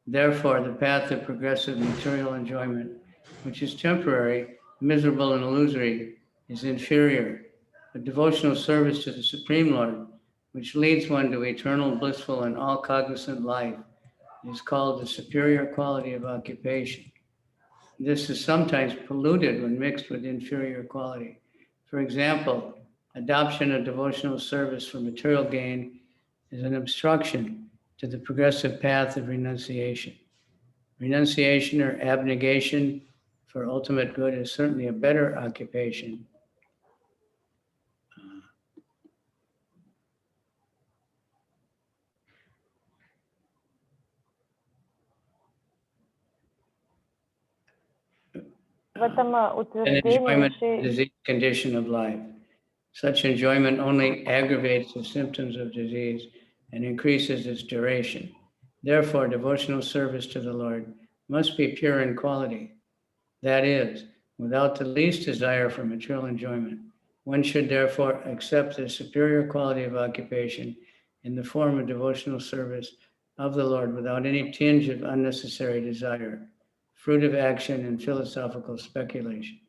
Speaker 1: Therefore, the path of progressive material enjoyment, which is temporary, miserable, and illusory, is inferior. But devotional service to the Supreme Lord, which leads one to eternal, blissful, and all-cognizant life, is called the superior quality of occupation. This is sometimes polluted when mixed with inferior quality. For example, adoption of devotional service for material gain is an obstruction to the progressive path of renunciation. Renunciation or abnegation for ultimate good is certainly a better occupation.
Speaker 2: В этом
Speaker 1: An
Speaker 2: утверждении
Speaker 1: enjoyment
Speaker 2: Шри
Speaker 1: disease condition of life. Such enjoyment only aggravates the symptoms of disease and increases its duration. Therefore, devotional service to the Lord must be pure in quality. That is, without the least desire for material enjoyment. One should therefore accept the superior quality of occupation in the form of devotional service of the Lord without any tinge of unnecessary desire, fruit of action and philosophical speculation.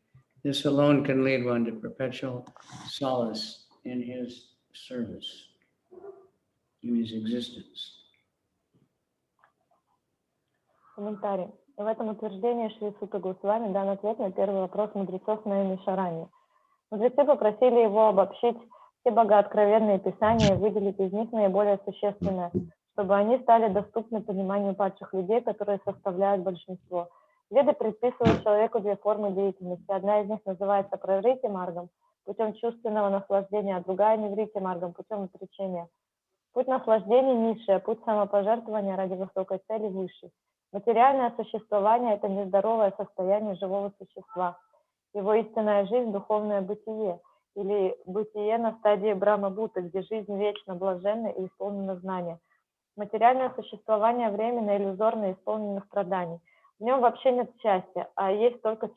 Speaker 1: This alone can lead one to perpetual solace in his service, in his existence.
Speaker 2: комментарий. В этом утверждении Шри Сутта Госвами дан ответ на первый вопрос мудрецов на имя Шарани. Мудрецы попросили его обобщить все богооткровенные писания и выделить из них наиболее существенное, чтобы они стали доступны пониманию падших людей, которые составляют большинство. Веды предписывают человеку две формы деятельности. Одна из них называется праврити маргом, путем чувственного наслаждения, а другая ниврити маргом, путем отречения. Путь наслаждения низший, а путь самопожертвования ради высокой цели высший. Материальное существование – это нездоровое состояние живого существа. Его истинная жизнь – духовное бытие, или бытие на стадии Брахма-Будды, где жизнь вечна, блаженна и исполнена знания. Материальное существование временно, иллюзорно и исполнено страданий. В нем вообще нет счастья, а есть только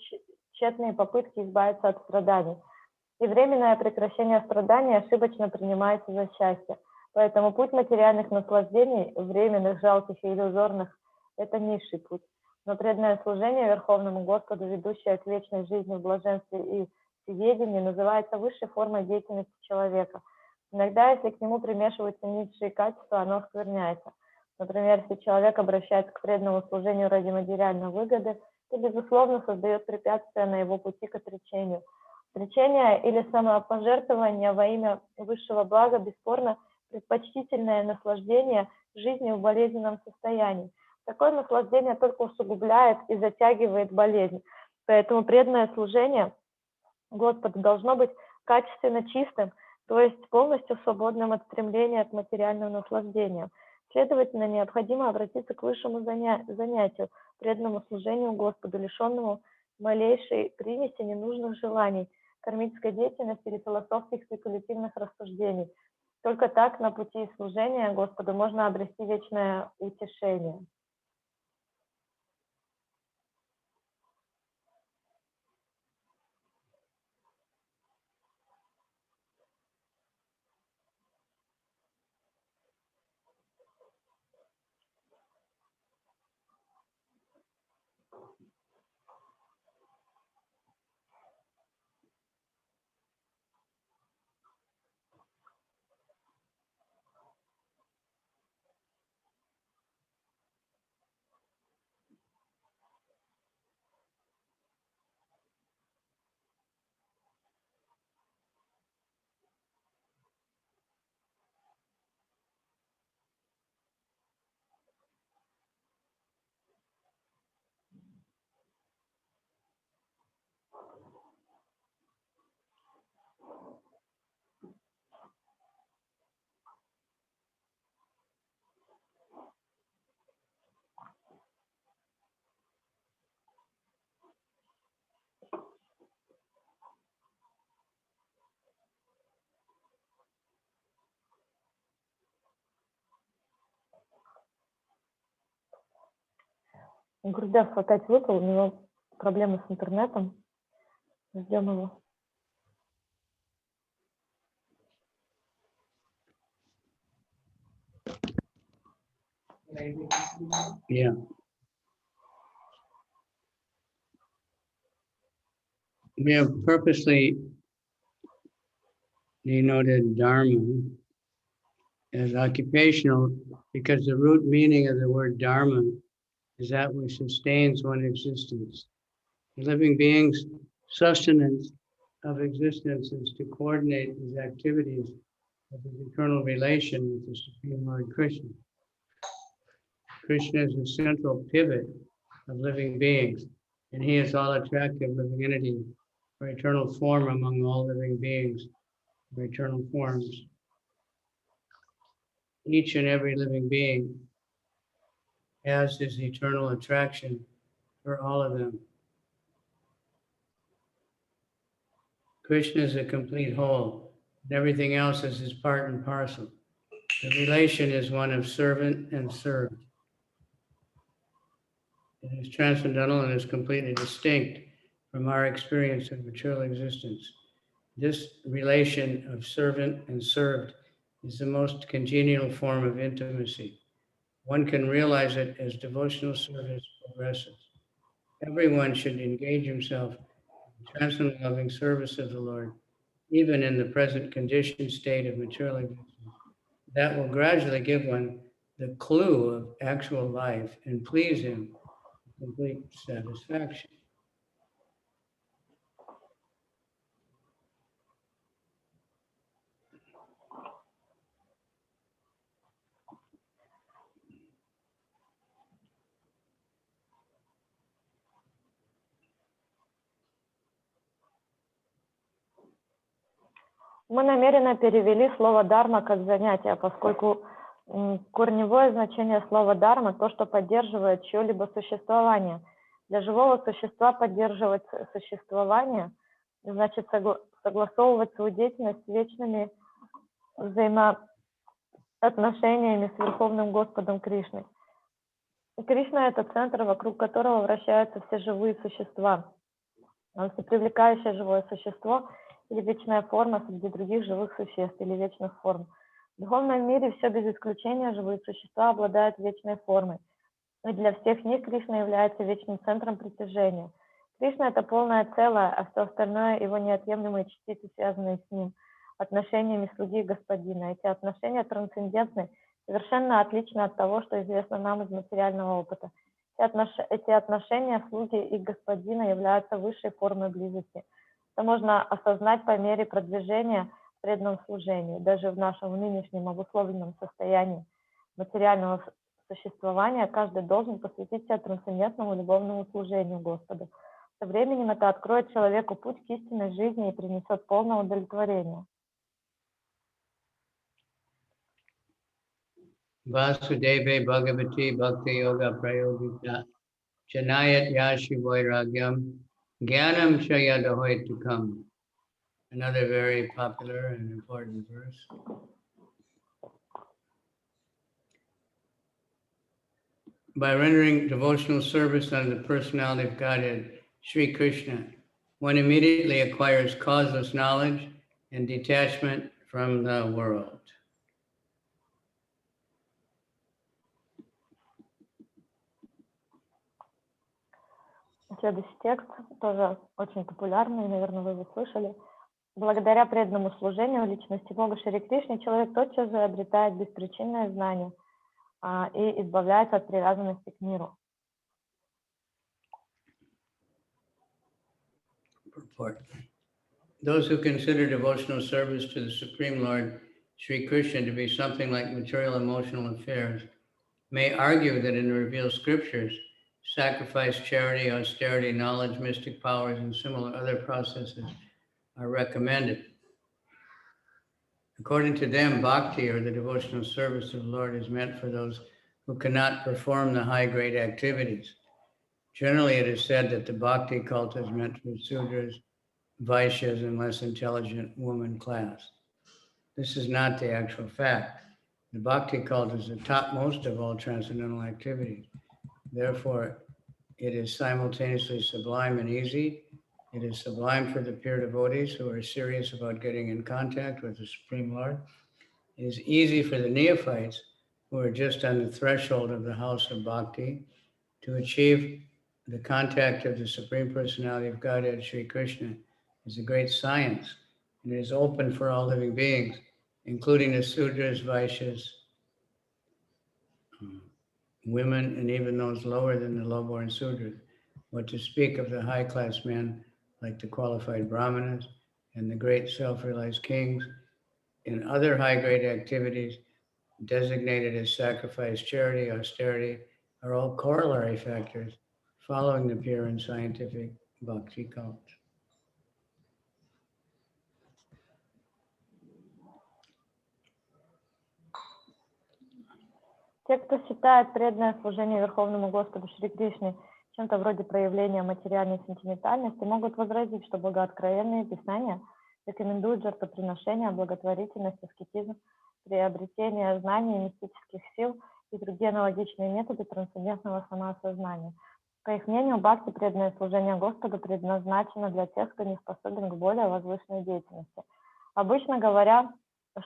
Speaker 2: тщетные попытки избавиться от страданий. И временное прекращение страданий ошибочно принимается за счастье. Поэтому путь материальных наслаждений, временных, жалких и иллюзорных, это низший путь. Но преданное служение Верховному Господу, ведущее к вечной жизни в блаженстве и всеведении, называется высшей формой деятельности человека. Иногда, если к нему примешиваются низшие качества, оно оскверняется. Например, если человек обращается к преданному служению ради материальной выгоды, то, безусловно, создает препятствия на его пути к отречению. Отречение или самопожертвование во имя высшего блага бесспорно предпочтительное наслаждение жизнью в болезненном состоянии. Такое наслаждение только усугубляет и затягивает болезнь. Поэтому преданное служение Господу должно быть качественно чистым, то есть полностью свободным от стремления к материальным наслаждениям. Следовательно, необходимо обратиться к высшему занятию, преданному служению Господу, лишенному малейшей примеси ненужных желаний, кармической деятельности или философских спекулятивных рассуждений. Только так на пути служения Господу можно обрести вечное утешение. Гурдев опять выпал, у него проблемы с интернетом. Ждем его.
Speaker 1: Yeah. We have purposely denoted Dharma as occupational because the root meaning of the word Dharma is that which sustains one's existence. The living being's sustenance of existence is to coordinate his activities of his eternal relation with the Supreme Lord Krishna. Krishna is the central pivot of living beings, and he is all attractive living entity for eternal form among all living beings for eternal forms. Each and every living being has his eternal attraction for all of them. Krishna is a complete whole, and everything else is his part and parcel. The relation is one of servant and served. It is transcendental and is completely distinct from our experience of material existence. This relation of servant and served is the most congenial form of intimacy. One can realize it as devotional service progresses. Everyone should engage himself in transcendental loving service of the Lord, even in the present conditioned state of material existence. That will gradually give one the clue of actual life and please him with complete satisfaction.
Speaker 2: Мы намеренно перевели слово «дарма» как «занятие», поскольку корневое значение слова «дарма» – то, что поддерживает чье-либо существование. Для живого существа поддерживать существование значит согласовывать свою деятельность с вечными взаимоотношениями с Верховным Господом Кришной. Кришна – это центр, вокруг которого вращаются все живые существа. Он всепривлекающее живое существо или вечная форма среди других живых существ или вечных форм. В духовном мире все без исключения живые существа обладают вечной формой. И для всех них Кришна является вечным центром притяжения. Кришна – это полное целое, а все остальное – его неотъемлемые частицы, связанные с ним, отношениями слуги и господина. Эти отношения трансцендентны, совершенно отличны от того, что известно нам из материального опыта. Эти отношения слуги и господина являются высшей формой близости. Это можно осознать по мере продвижения в преданном служении. Даже в нашем нынешнем обусловленном состоянии материального существования каждый должен посвятить себя трансцендентному любовному служению Господу. Со временем это откроет человеку путь к истинной жизни и принесет полное удовлетворение.
Speaker 1: Vasudeve Bhagavati Bhakti Yoga Prayogita Chanayat Yashi Vairagyam Jnanam Chayadahoy to come. Another very popular and important verse. By rendering devotional service unto the personality of Godhead, Sri Krishna, one immediately acquires causeless knowledge and detachment from the world.
Speaker 2: Следующий текст тоже очень популярный, наверное, вы его слышали. Благодаря преданному служению личности Бога Шри Кришне человек тотчас же обретает беспричинное знание и избавляется от привязанности к миру.
Speaker 1: Purport. Those who consider devotional service to the Supreme Lord Sri Krishna to be something like material emotional affairs may argue that in the revealed scriptures, sacrifice, charity, austerity, knowledge, mystic powers, and similar other processes are recommended. According to them, bhakti, or the devotional service of the Lord, is meant for those who cannot perform the high-grade activities. Generally, it is said that the bhakti cult is meant for Sudras, Vaishyas, and less intelligent woman class. This is not the actual fact. The bhakti cult is the topmost of all transcendental activities. Therefore, it is simultaneously sublime and easy. It is sublime for the pure devotees who are serious about getting in contact with the Supreme Lord. It is easy for the neophytes who are just on the threshold of the house of bhakti to achieve the contact of the Supreme Personality of Godhead, Sri Krishna, is a great science, and it is open for all living beings, including the Sudras, Vaishyas, women, and even those lower than the low-born Sudras. What to speak of the high-class men, like the qualified Brahmanas and the great self-realized kings, in other high-grade activities designated as sacrifice, charity, austerity, are all corollary factors following the pure and scientific bhakti cult.
Speaker 2: Те, кто считает преданное служение Верховному Господу Шри Кришне чем-то вроде проявления материальной сентиментальности, могут возразить, что богооткровенные писания рекомендуют жертвоприношения, благотворительность, аскетизм, приобретение знаний, мистических сил и другие аналогичные методы трансцендентного самоосознания. По их мнению, бхакти, преданное служение Господу, предназначено для тех, кто не способен к более возвышенной деятельности. Обычно говоря,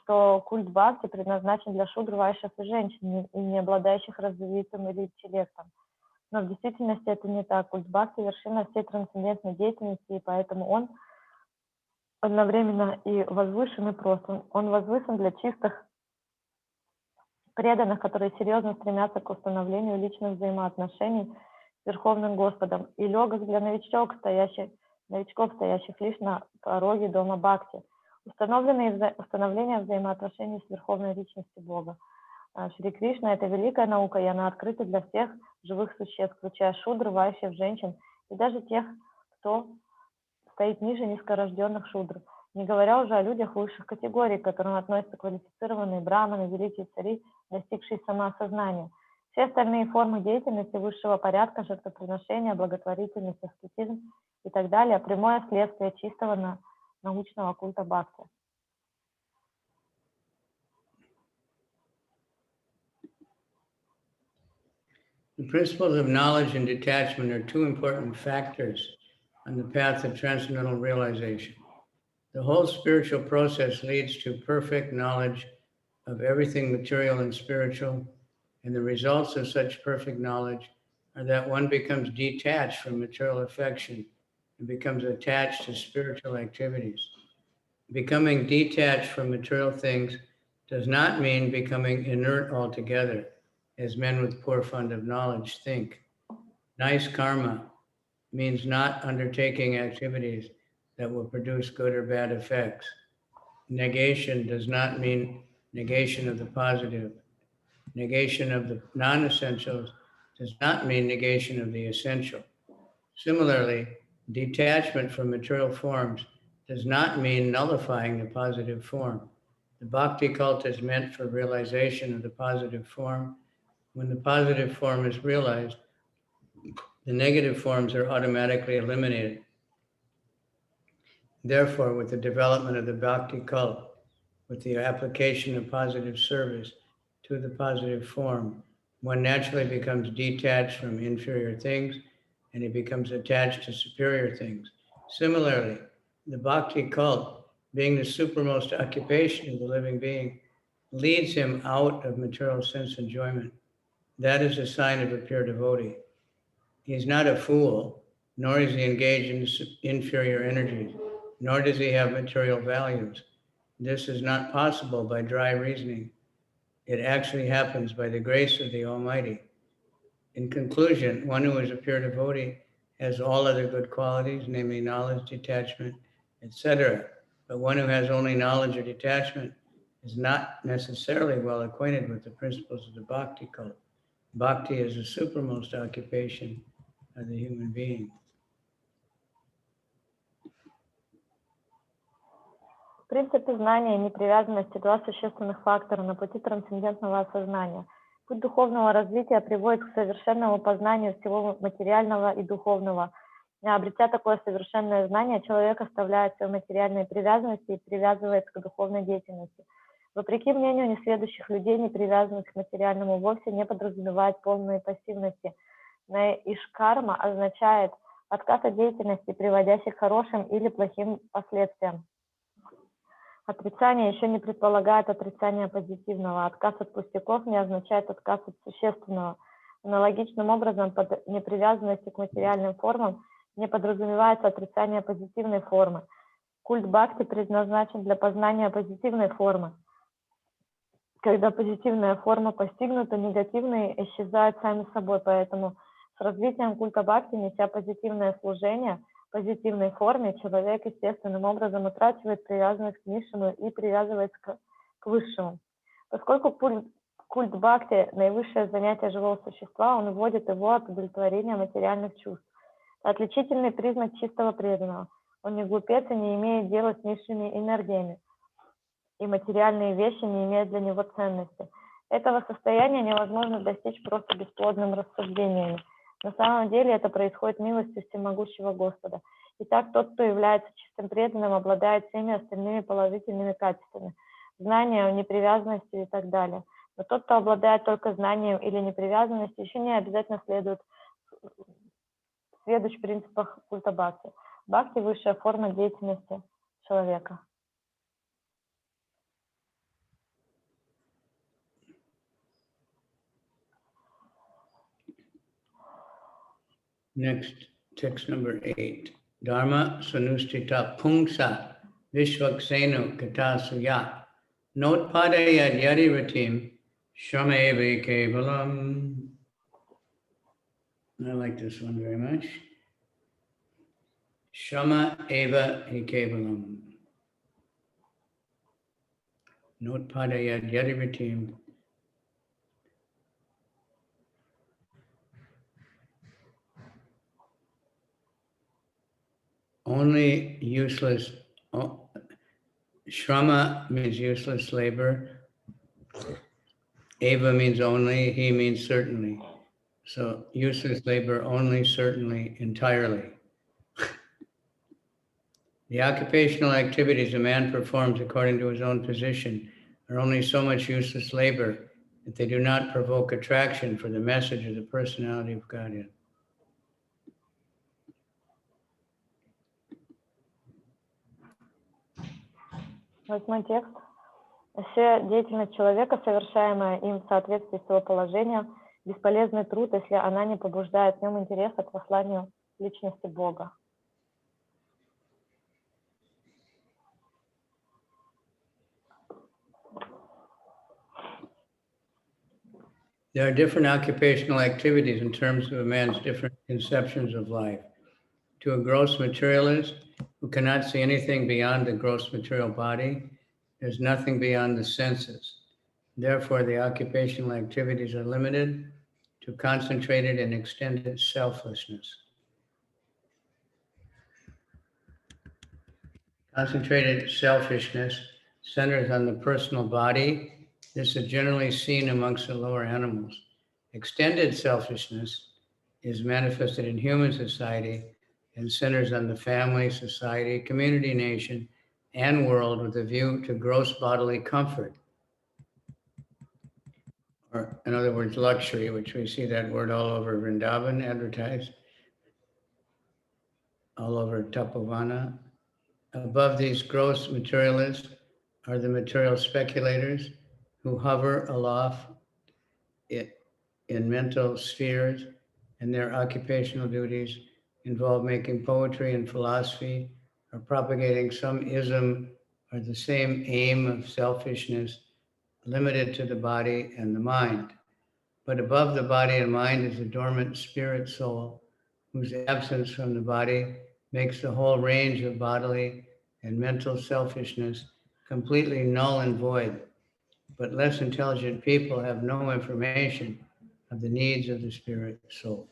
Speaker 2: что культ бхакти предназначен для шудр, вайшев и женщин, и не обладающих развитым интеллектом. Но в действительности это не так. Культ бхакти – вершина всей трансцендентной деятельности, и поэтому он одновременно и возвышен, и прост. Он возвышен для чистых преданных, которые серьезно стремятся к установлению личных взаимоотношений с Верховным Господом, и легок для новичков, стоящих лишь на пороге дома бхакти. Установление взаимоотношений с Верховной Личностью Бога. Шри Кришна – это великая наука, и она открыта для всех живых существ, включая шудр, вайшев, женщин, и даже тех, кто стоит ниже низкорожденных шудр, не говоря уже о людях высших категорий, к которым относятся квалифицированные браманы, великие цари, достигшие самоосознания. Все остальные формы деятельности высшего порядка, жертвоприношения, благотворительность, аскетизм и так далее – прямое следствие чистого научного культа бхакти.
Speaker 1: The principles of knowledge and detachment are two important factors on the path of transcendental realization. The whole spiritual process leads to perfect knowledge of everything material and spiritual, and the results of such perfect knowledge are that one becomes detached from material affection and becomes attached to spiritual activities. Becoming detached from material things does not mean becoming inert altogether, as men with poor fund of knowledge think. Nice karma means not undertaking activities that will produce good or bad effects. Negation does not mean negation of the positive. Negation of the non-essentials does not mean negation of the essential. Similarly, Detachment from material forms does not mean nullifying the positive form. The bhakti cult is meant for realization of the positive form. When the positive form is realized, the negative forms are automatically eliminated. Therefore, with the development of the bhakti cult, with the application of positive service to the positive form, one naturally becomes detached from inferior things and he becomes attached to superior things. Similarly, the bhakti cult, being the supermost occupation of the living being, leads him out of material sense enjoyment. That is a sign of a pure devotee. He is not a fool, nor is he engaged in inferior energies, nor does he have material values. This is not possible by dry reasoning. It actually happens by the grace of the Almighty. In conclusion, one who is a pure devotee has all other good qualities, namely knowledge, detachment, etc. But one who has only knowledge or detachment is not necessarily well acquainted with the principles of the bhakti cult. Bhakti is the supermost occupation of the human being.
Speaker 2: В принципе, знания и непривязанность – два существенных фактора на пути трансцендентного осознания. Путь духовного развития приводит к совершенному познанию всего материального и духовного. Обретя такое совершенное знание, человек оставляет свои материальные привязанности и привязывается к духовной деятельности. Вопреки мнению несведущих людей, непривязанность к материальному вовсе не подразумевает полной пассивности. Наишкарма означает отказ от деятельности, приводящей к хорошим или плохим последствиям. Отрицание еще не предполагает отрицание позитивного. Отказ от пустяков не означает отказ от существенного. Аналогичным образом, под непривязанностью к материальным формам не подразумевается отрицание позитивной формы. Культ бхакти предназначен для познания позитивной формы. Когда позитивная форма постигнута, негативные исчезают сами собой. Поэтому с развитием культа бхакти, неся позитивное служение, позитивной форме, человек естественным образом утрачивает привязанность к низшему и привязывается к высшему. Поскольку культ бхакти – наивысшее занятие живого существа, он вводит его от удовлетворения материальных чувств. Отличительный признак чистого преданного. Он не глупец и не имеет дела с низшими энергиями, и материальные вещи не имеют для него ценности. Этого состояния невозможно достичь просто бесплодным рассуждениями. На самом деле это происходит милостью всемогущего Господа. Итак, тот, кто является чистым преданным, обладает всеми остальными положительными качествами, знанием, непривязанностью и так далее. Но тот, кто обладает только знанием или непривязанностью, еще не обязательно следует следующих принципах культа бхакти. Бхакти – высшая форма деятельности человека.
Speaker 1: Next, text number 8. Dharma sanustita pungsa vishvaksenu kata suyat notpadaya yadiratim shrameve kevalam. I like this one very much. Shama eva hi kevalam. Notpadaya yadiratim. Only useless, shrama means useless labor, eva means only, he means certainly. So useless labor only, certainly, entirely. The occupational activities a man performs according to his own position are only so much useless labor that they do not provoke attraction for the message of the personality of Godhead.
Speaker 2: Восьмой текст. Вся деятельность человека, совершаемая им в соответствии с его положением, бесполезный труд, если она не побуждает в нем интереса к посланию личности Бога.
Speaker 1: There are different occupational activities in terms of a man's different conceptions of life. To a gross materialist who cannot see anything beyond the gross material body, there's nothing beyond the senses. Therefore, the occupational activities are limited to concentrated and extended selflessness. Concentrated selfishness centers on the personal body. This is generally seen amongst the lower animals. Extended selfishness is manifested in human society and centers on the family, society, community, nation, and world with a view to gross bodily comfort. Or, in other words, luxury, which we see that word all over Vrindavan advertised, all over Tapovana. Above these gross materialists are the material speculators who hover aloft in mental spheres, and their occupational duties involve making poetry and philosophy or propagating some ism or the same aim of selfishness limited to the body and the mind. But above the body and mind is a dormant spirit soul whose absence from the body makes the whole range of bodily and mental selfishness completely null and void. But less intelligent people have no information of the needs of the spirit soul.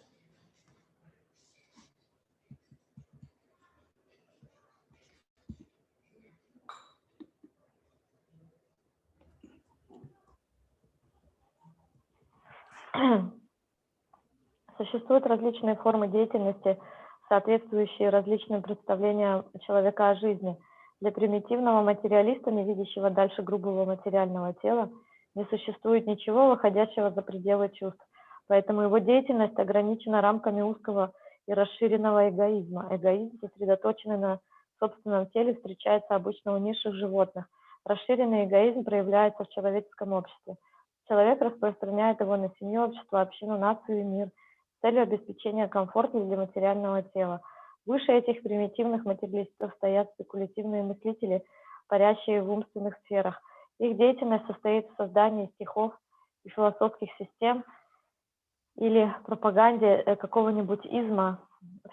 Speaker 2: Существуют различные формы деятельности, соответствующие различным представлениям человека о жизни. Для примитивного материалиста, не видящего дальше грубого материального тела, не существует ничего, выходящего за пределы чувств. Поэтому его деятельность ограничена рамками узкого и расширенного эгоизма. Эгоизм, сосредоточенный на собственном теле, встречается обычно у низших животных. Расширенный эгоизм проявляется в человеческом обществе. Человек распространяет его на семью, общество, общину, нацию и мир с целью обеспечения комфорта для материального тела. Выше этих примитивных материалистов стоят спекулятивные мыслители, парящие в умственных сферах. Их деятельность состоит в создании стихов и философских систем или пропаганде какого-нибудь изма,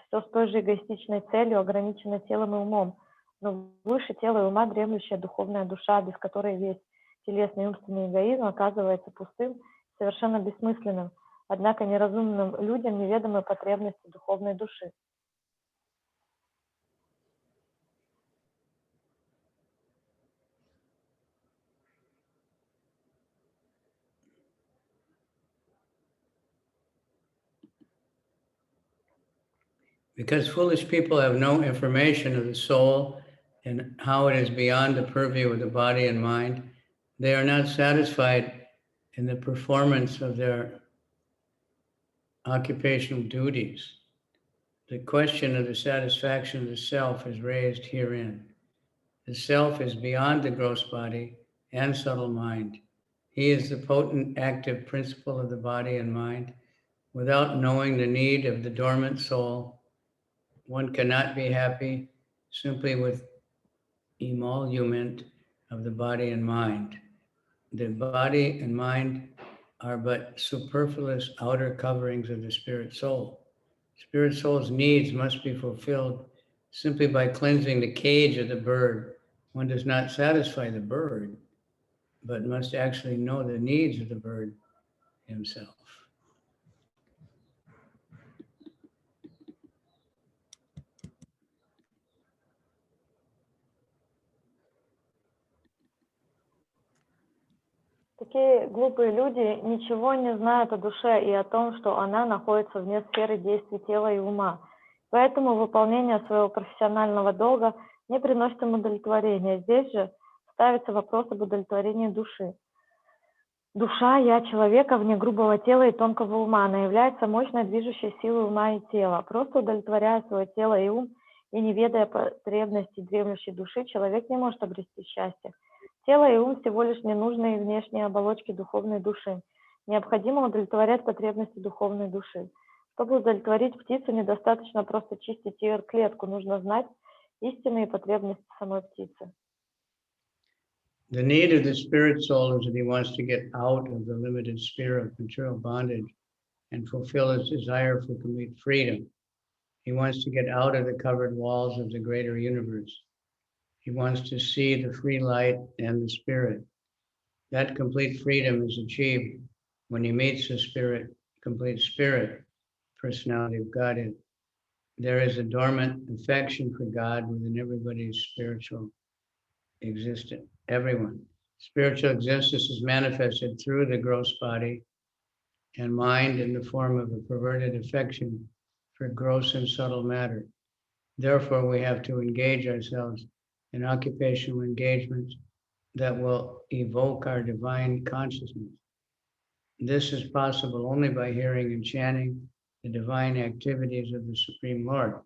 Speaker 2: все с той же эгоистичной целью, ограниченной телом и умом. Но выше тела и ума дремлющая духовная душа, без которой весь телесный и умственный эгоизм оказывается пустым, совершенно бессмысленным. Однако неразумным людям неведомы потребности духовной души.
Speaker 1: Because foolish people have no information of the soul and how it is beyond the purview of the body and mind, they are not satisfied in the performance of their occupational duties. The question of the satisfaction of the self is raised herein. The self is beyond the gross body and subtle mind. He is the potent active principle of the body and mind. Without knowing the need of the dormant soul, one cannot be happy simply with emolument of the body and mind. The body and mind are but superfluous outer coverings of the spirit soul. Spirit soul's needs must be fulfilled simply by cleansing the cage of the bird. One does not satisfy the bird, but must actually know the needs of the bird himself.
Speaker 2: Такие глупые люди ничего не знают о душе и о том, что она находится вне сферы действий тела и ума. Поэтому выполнение своего профессионального долга не приносит им удовлетворения. Здесь же ставится вопрос об удовлетворении души. Душа, я человека вне грубого тела и тонкого ума. Она является мощной движущей силой ума и тела. Просто удовлетворяя свое тело и ум и не ведая потребностей дремлющей души, человек не может обрести счастье. Тело и ум всего лишь ненужные внешние оболочки духовной души. Необходимо удовлетворять потребности духовной души. Чтобы удовлетворить птицу, недостаточно просто чистить ее клетку, нужно знать истинные потребности самой птицы.
Speaker 1: The need of the spirit soul is that he wants to get out of the limited sphere of material bondage and fulfill his desire for complete freedom. He wants to get out of the covered walls of the greater universe. He wants to see the free light and the spirit. That complete freedom is achieved when he meets the spirit, complete spirit, personality of Godhead. there is a dormant affection for God within everybody's spiritual existence, everyone. Spiritual existence is manifested through the gross body and mind in the form of a perverted affection for gross and subtle matter. Therefore, we have to engage ourselves in occupational engagements that will evoke our divine consciousness. This is possible only by hearing and chanting the divine activities of the Supreme Lord.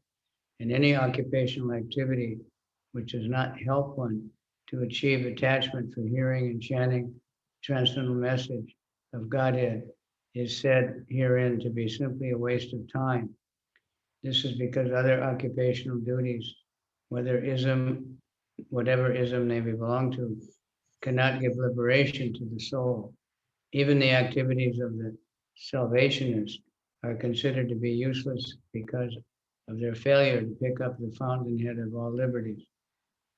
Speaker 1: And any occupational activity which does not help one to achieve attachment for hearing and chanting transcendental message of Godhead is said herein to be simply a waste of time. This is because other occupational duties, whatever ism they belong to, cannot give liberation to the soul. Even the activities of the salvationists are considered to be useless because of their failure to pick up the fountainhead of all liberties.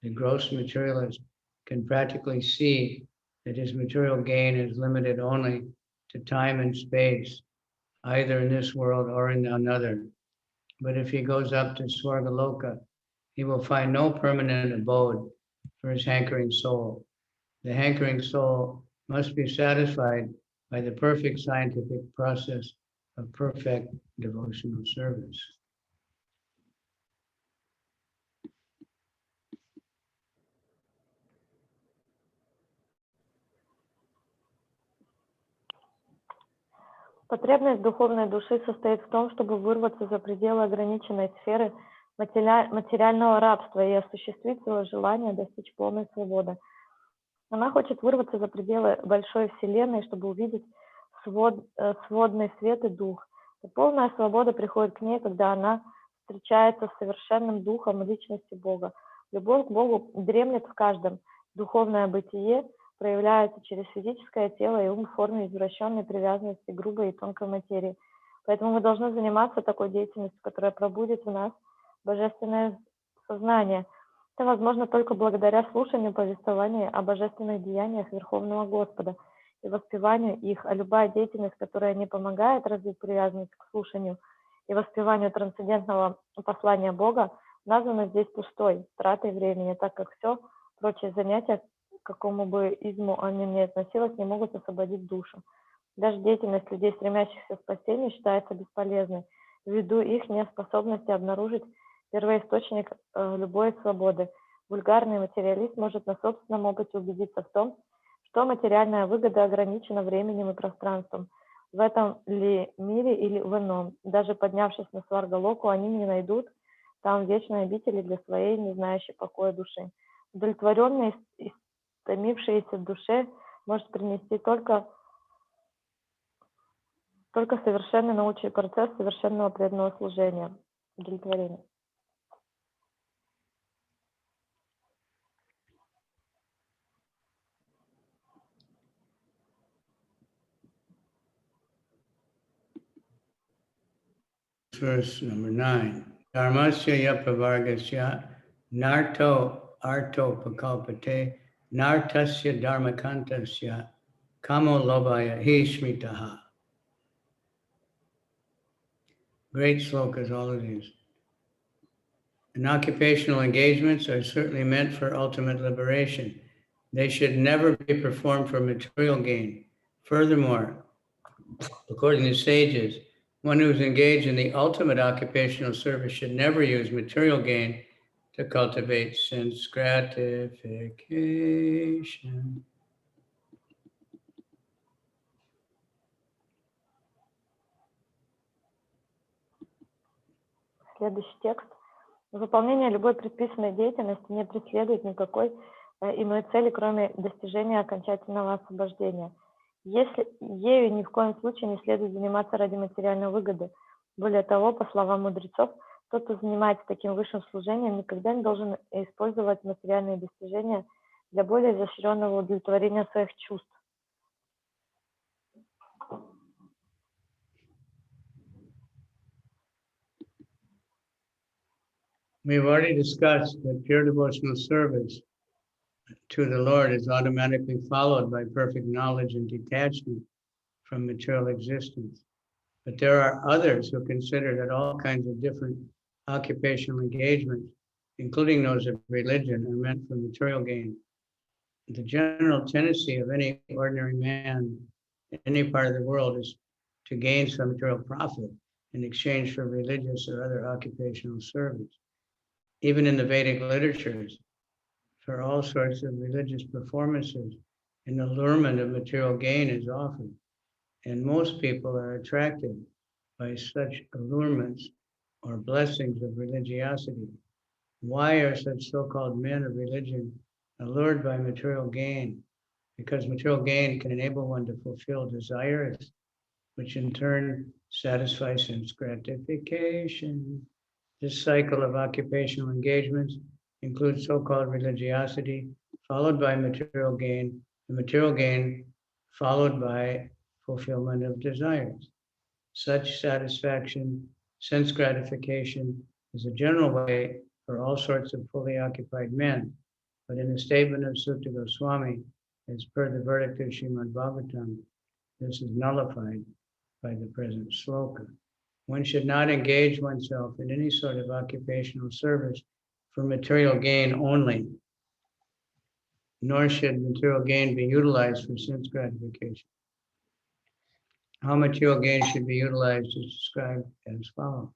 Speaker 1: The gross materialist can practically see that his material gain is limited only to time and space, either in this world or in another. But if he goes up to Swargaloka, he will find no permanent abode for his hankering soul. The hankering soul must be satisfied by the perfect scientific process of perfect devotional service.
Speaker 2: Потребность духовной души состоит в том, чтобы вырваться за пределы ограниченной сферы материального рабства и осуществить свое желание достичь полной свободы. Она хочет вырваться за пределы большой вселенной, чтобы увидеть сводный свет и дух. И полная свобода приходит к ней, когда она встречается с совершенным духом личности Бога. Любовь к Богу дремлет в каждом. Духовное бытие проявляется через физическое тело и ум в форме извращенной привязанности к грубой и тонкой материи. Поэтому мы должны заниматься такой деятельностью, которая пробудит в нас божественное сознание. Это возможно только благодаря слушанию повествования о божественных деяниях Верховного Господа и воспеванию их, а любая деятельность, которая не помогает развить привязанность к слушанию и воспеванию трансцендентного послания Бога, названа здесь пустой, тратой времени, так как все прочие занятия, к какому бы изму они ни относились, не могут освободить душу. Даже деятельность людей, стремящихся к спасению, считается бесполезной, ввиду их неспособности обнаружить первоисточник любой свободы. Вульгарный материалист может на собственном опыте убедиться в том, что материальная выгода ограничена временем и пространством. В этом ли мире или в ином. Даже поднявшись на Сваргалоку, они не найдут там вечной обители для своей не знающей покоя души. Удовлетворенный и стомившийся в душе может принести только совершенный научный процесс совершенного преданного служения, удовлетворения.
Speaker 1: Verse number 9. Dharmasya yapravargasya narto arto pakalpate nartasya dharmakantasya kamo lobhaya hi smritaha. Great slokas, all of these. And occupational engagements are certainly meant for ultimate liberation. They should never be performed for material gain. Furthermore, according to sages, one who is engaged in the ultimate occupational service should never use material gain to cultivate sense gratification.
Speaker 2: Следующий текст. Выполнение любой предписанной деятельности не преследует никакой иной цели, кроме достижения окончательного освобождения. Если ею ни в коем случае не следует заниматься ради материальной выгоды. Более того, по словам мудрецов, тот, кто занимается таким высшим служением, никогда не должен использовать материальные достижения для более изощренного удовлетворения своих чувств.
Speaker 1: We've already discussed that pure devotional service to the Lord is automatically followed by perfect knowledge and detachment from material existence. But there are others who consider that all kinds of different occupational engagements, including those of religion, are meant for material gain. The general tendency of any ordinary man in any part of the world is to gain some material profit in exchange for religious or other occupational service. Even in the Vedic literatures, for all sorts of religious performances, an allurement of material gain is offered. And most people are attracted by such allurements or blessings of religiosity. Why are such so-called men of religion allured by material gain? Because material gain can enable one to fulfill desires, which in turn satisfy sense gratification. This cycle of occupational engagements includes so-called religiosity, followed by material gain, and material gain followed by fulfillment of desires. Such satisfaction, sense gratification, is a general way for all sorts of fully occupied men. But in the statement of Sutta Goswami, as per the verdict of Srimad Bhagavatam, this is nullified by the present sloka. One should not engage oneself in any sort of occupational service for material gain only, nor should material gain be utilized for sense gratification. How material gain should be utilized is described as follows.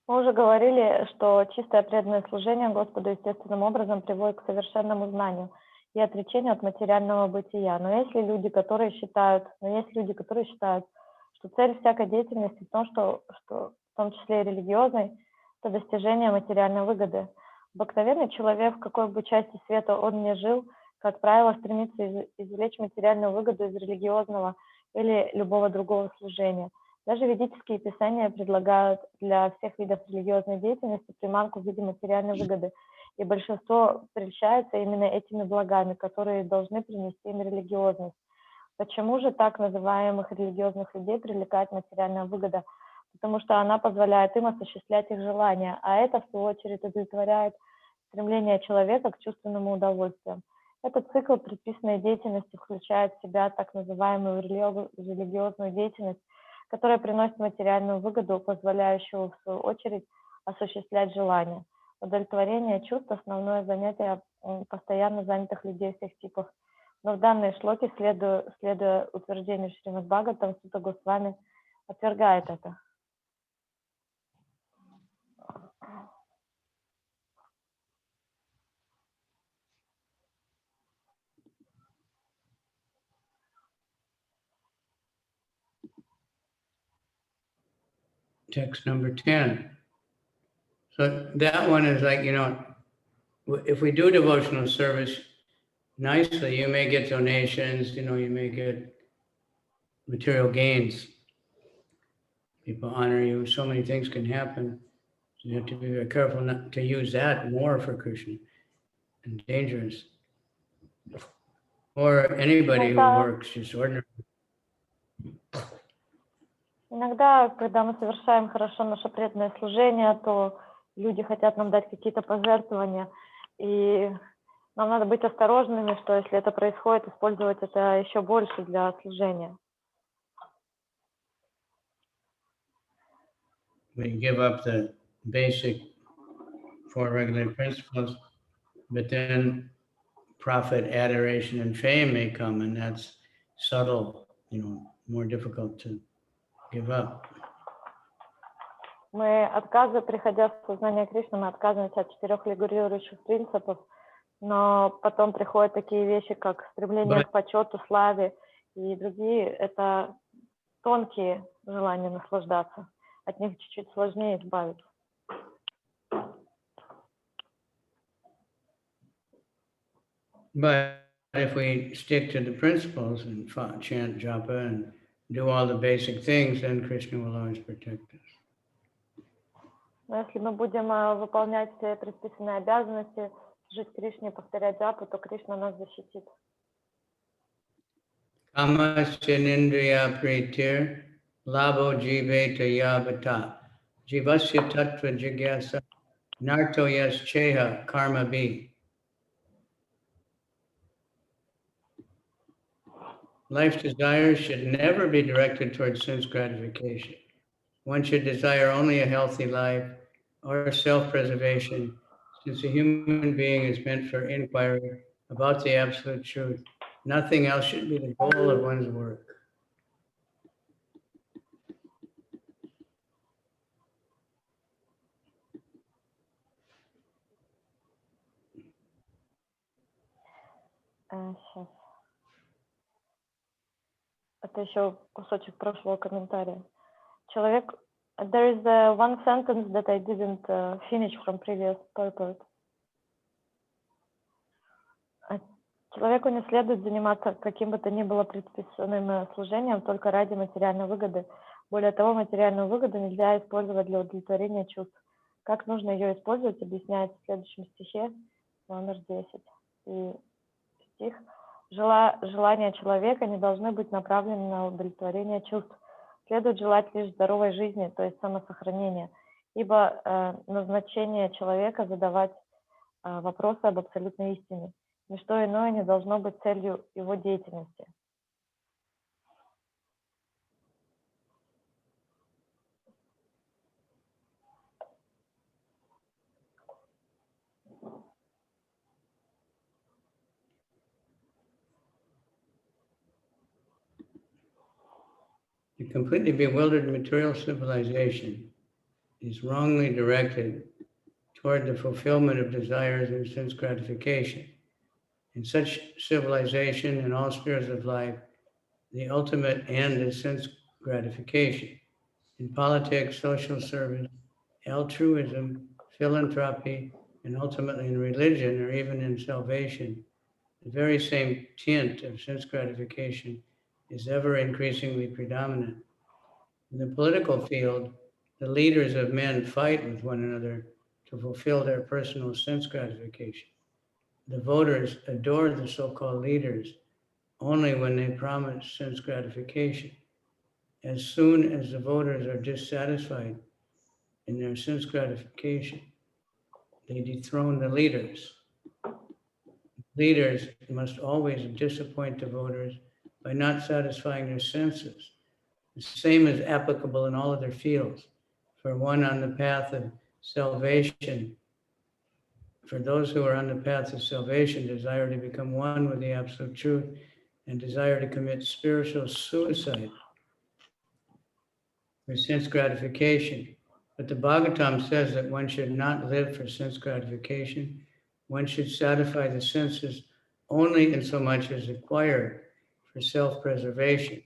Speaker 2: Мы уже говорили, что чистое преданное служение Господу естественным образом приводит к совершенному знанию и отречению от материального бытия. Но есть люди, которые считают, что цель всякой деятельности в том, что в том числе и религиозной, это достижение материальной выгоды. Обыкновенный человек, в какой бы части света он ни жил, как правило, стремится извлечь материальную выгоду из религиозного или любого другого служения. Даже ведические писания предлагают для всех видов религиозной деятельности приманку в виде материальной выгоды, и большинство прельщается именно этими благами, которые должны принести им религиозность. Почему же так называемых религиозных людей привлекает материальная выгода? Потому что она позволяет им осуществлять их желания, а это, в свою очередь, удовлетворяет стремление человека к чувственному удовольствию. Этот цикл предписанной деятельности включает в себя так называемую религиозную деятельность, которая приносит материальную выгоду, позволяющую, в свою очередь, осуществлять желания. Удовлетворение чувств – основное занятие постоянно занятых людей всех типов. Но в данной шлоке, следуя утверждению Шримад Бхагаватам, Сutta Госвами отвергает это.
Speaker 1: Text number 10. So that one is like, if we do devotional service nicely, you may get donations, you may get material gains. People honor you. So many things can happen. So you have to be very careful not to use that more for Krishna and dangerous. Or anybody who works just ordinary.
Speaker 2: Иногда, когда мы совершаем хорошо наше преданное служение, то люди хотят нам дать какие-то пожертвования, и нам надо быть осторожными, что если это происходит, использовать это еще больше для служения.
Speaker 1: We give up the basic four regular principles, but then profit, adoration, and fame may come, and that's subtle, more difficult to give up.
Speaker 2: Мы приходя в сознание Кришны, мы отказываемся от 4 регулирующих принципов, но потом приходят такие вещи, как стремление к почету, славе и другие. Это тонкие желания наслаждаться. От них чуть-чуть сложнее избавиться.
Speaker 1: But if we stick to the principles and chant japa and do all the basic things, then Krishna will always protect us.
Speaker 2: Но если мы будем выполнять все предписанные обязанности, жить Кришне, повторять джапу, то Кришна нас защитит.
Speaker 1: Kamasya nindriya pritir labho jive tayavata jivasya tattva jigyasa Narto yes cheha karma be. Life's desires should never be directed towards sense gratification. One should desire only a healthy life or self-preservation, since a human being is meant for inquiry about the absolute truth. Nothing else should be the goal of one's work.
Speaker 2: Сейчас. Это еще кусочек прошлого комментария. Человек, there is one sentence that I didn't finish from previous purport. Человеку не следует заниматься каким бы то ни было предписанным служением только ради материальной выгоды. Более того, материальную выгоду нельзя использовать для удовлетворения чувств. Как нужно ее использовать, объясняется в следующем стихе, номер 10. И стих. Желания человека не должны быть направлены на удовлетворение чувств. Следует желать лишь здоровой жизни, то есть самосохранения, ибо назначение человека задавать вопросы об абсолютной истине. Ничто иное не должно быть целью его деятельности.
Speaker 1: The completely bewildered material civilization is wrongly directed toward the fulfillment of desires and sense gratification. In such civilization and all spheres of life, the ultimate end is sense gratification. In politics, social service, altruism, philanthropy, and ultimately in religion or even in salvation, the very same tint of sense gratification is ever increasingly predominant. In the political field, the leaders of men fight with one another to fulfill their personal sense gratification. The voters adore the so-called leaders only when they promise sense gratification. As soon as the voters are dissatisfied in their sense gratification, they dethrone the leaders. Leaders must always disappoint the voters by not satisfying their senses. The same is applicable in all other fields. For one on the path of salvation, for those who are on the path of salvation, desire to become one with the absolute truth and desire to commit spiritual suicide for sense gratification. But the Bhagavatam says that one should not live for sense gratification. One should satisfy the senses only in so much as required for self-preservation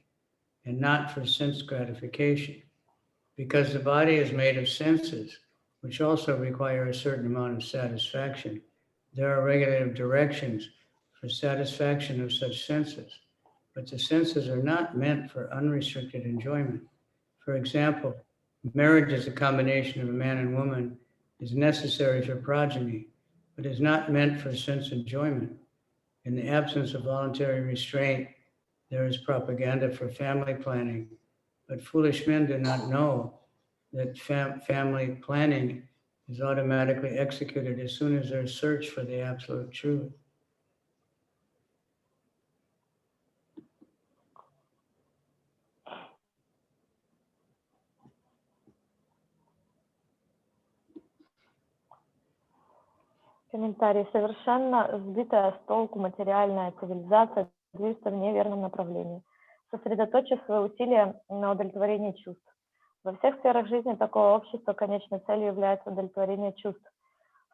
Speaker 1: and not for sense gratification. Because the body is made of senses, which also require a certain amount of satisfaction, there are regulative directions for satisfaction of such senses. But the senses are not meant for unrestricted enjoyment. For example, marriage as a combination of a man and woman is necessary for progeny, but is not meant for sense enjoyment. In the absence of voluntary restraint, there is propaganda for family planning, but foolish men do not know that family planning is automatically executed as soon as there's search for the absolute truth.
Speaker 2: Комментарий. Совершенно сбитая с толку материальная цивилизация движется в неверном направлении, сосредоточив свои усилия на удовлетворении чувств. Во всех сферах жизни такого общества конечной целью является удовлетворение чувств.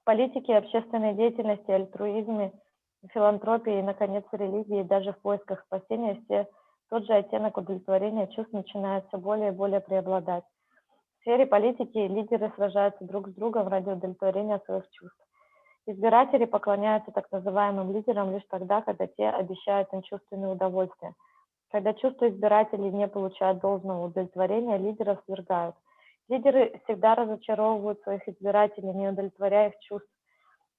Speaker 2: В политике, общественной деятельности, альтруизме, филантропии и, наконец, религии, даже в поисках спасения, все тот же оттенок удовлетворения чувств начинает все более и более преобладать. В сфере политики лидеры сражаются друг с другом ради удовлетворения своих чувств. Избиратели поклоняются так называемым лидерам лишь тогда, когда те обещают им чувственное удовольствие. Когда чувства избирателей не получают должного удовлетворения, лидеров свергают. Лидеры всегда разочаровывают своих избирателей, не удовлетворяя их чувств.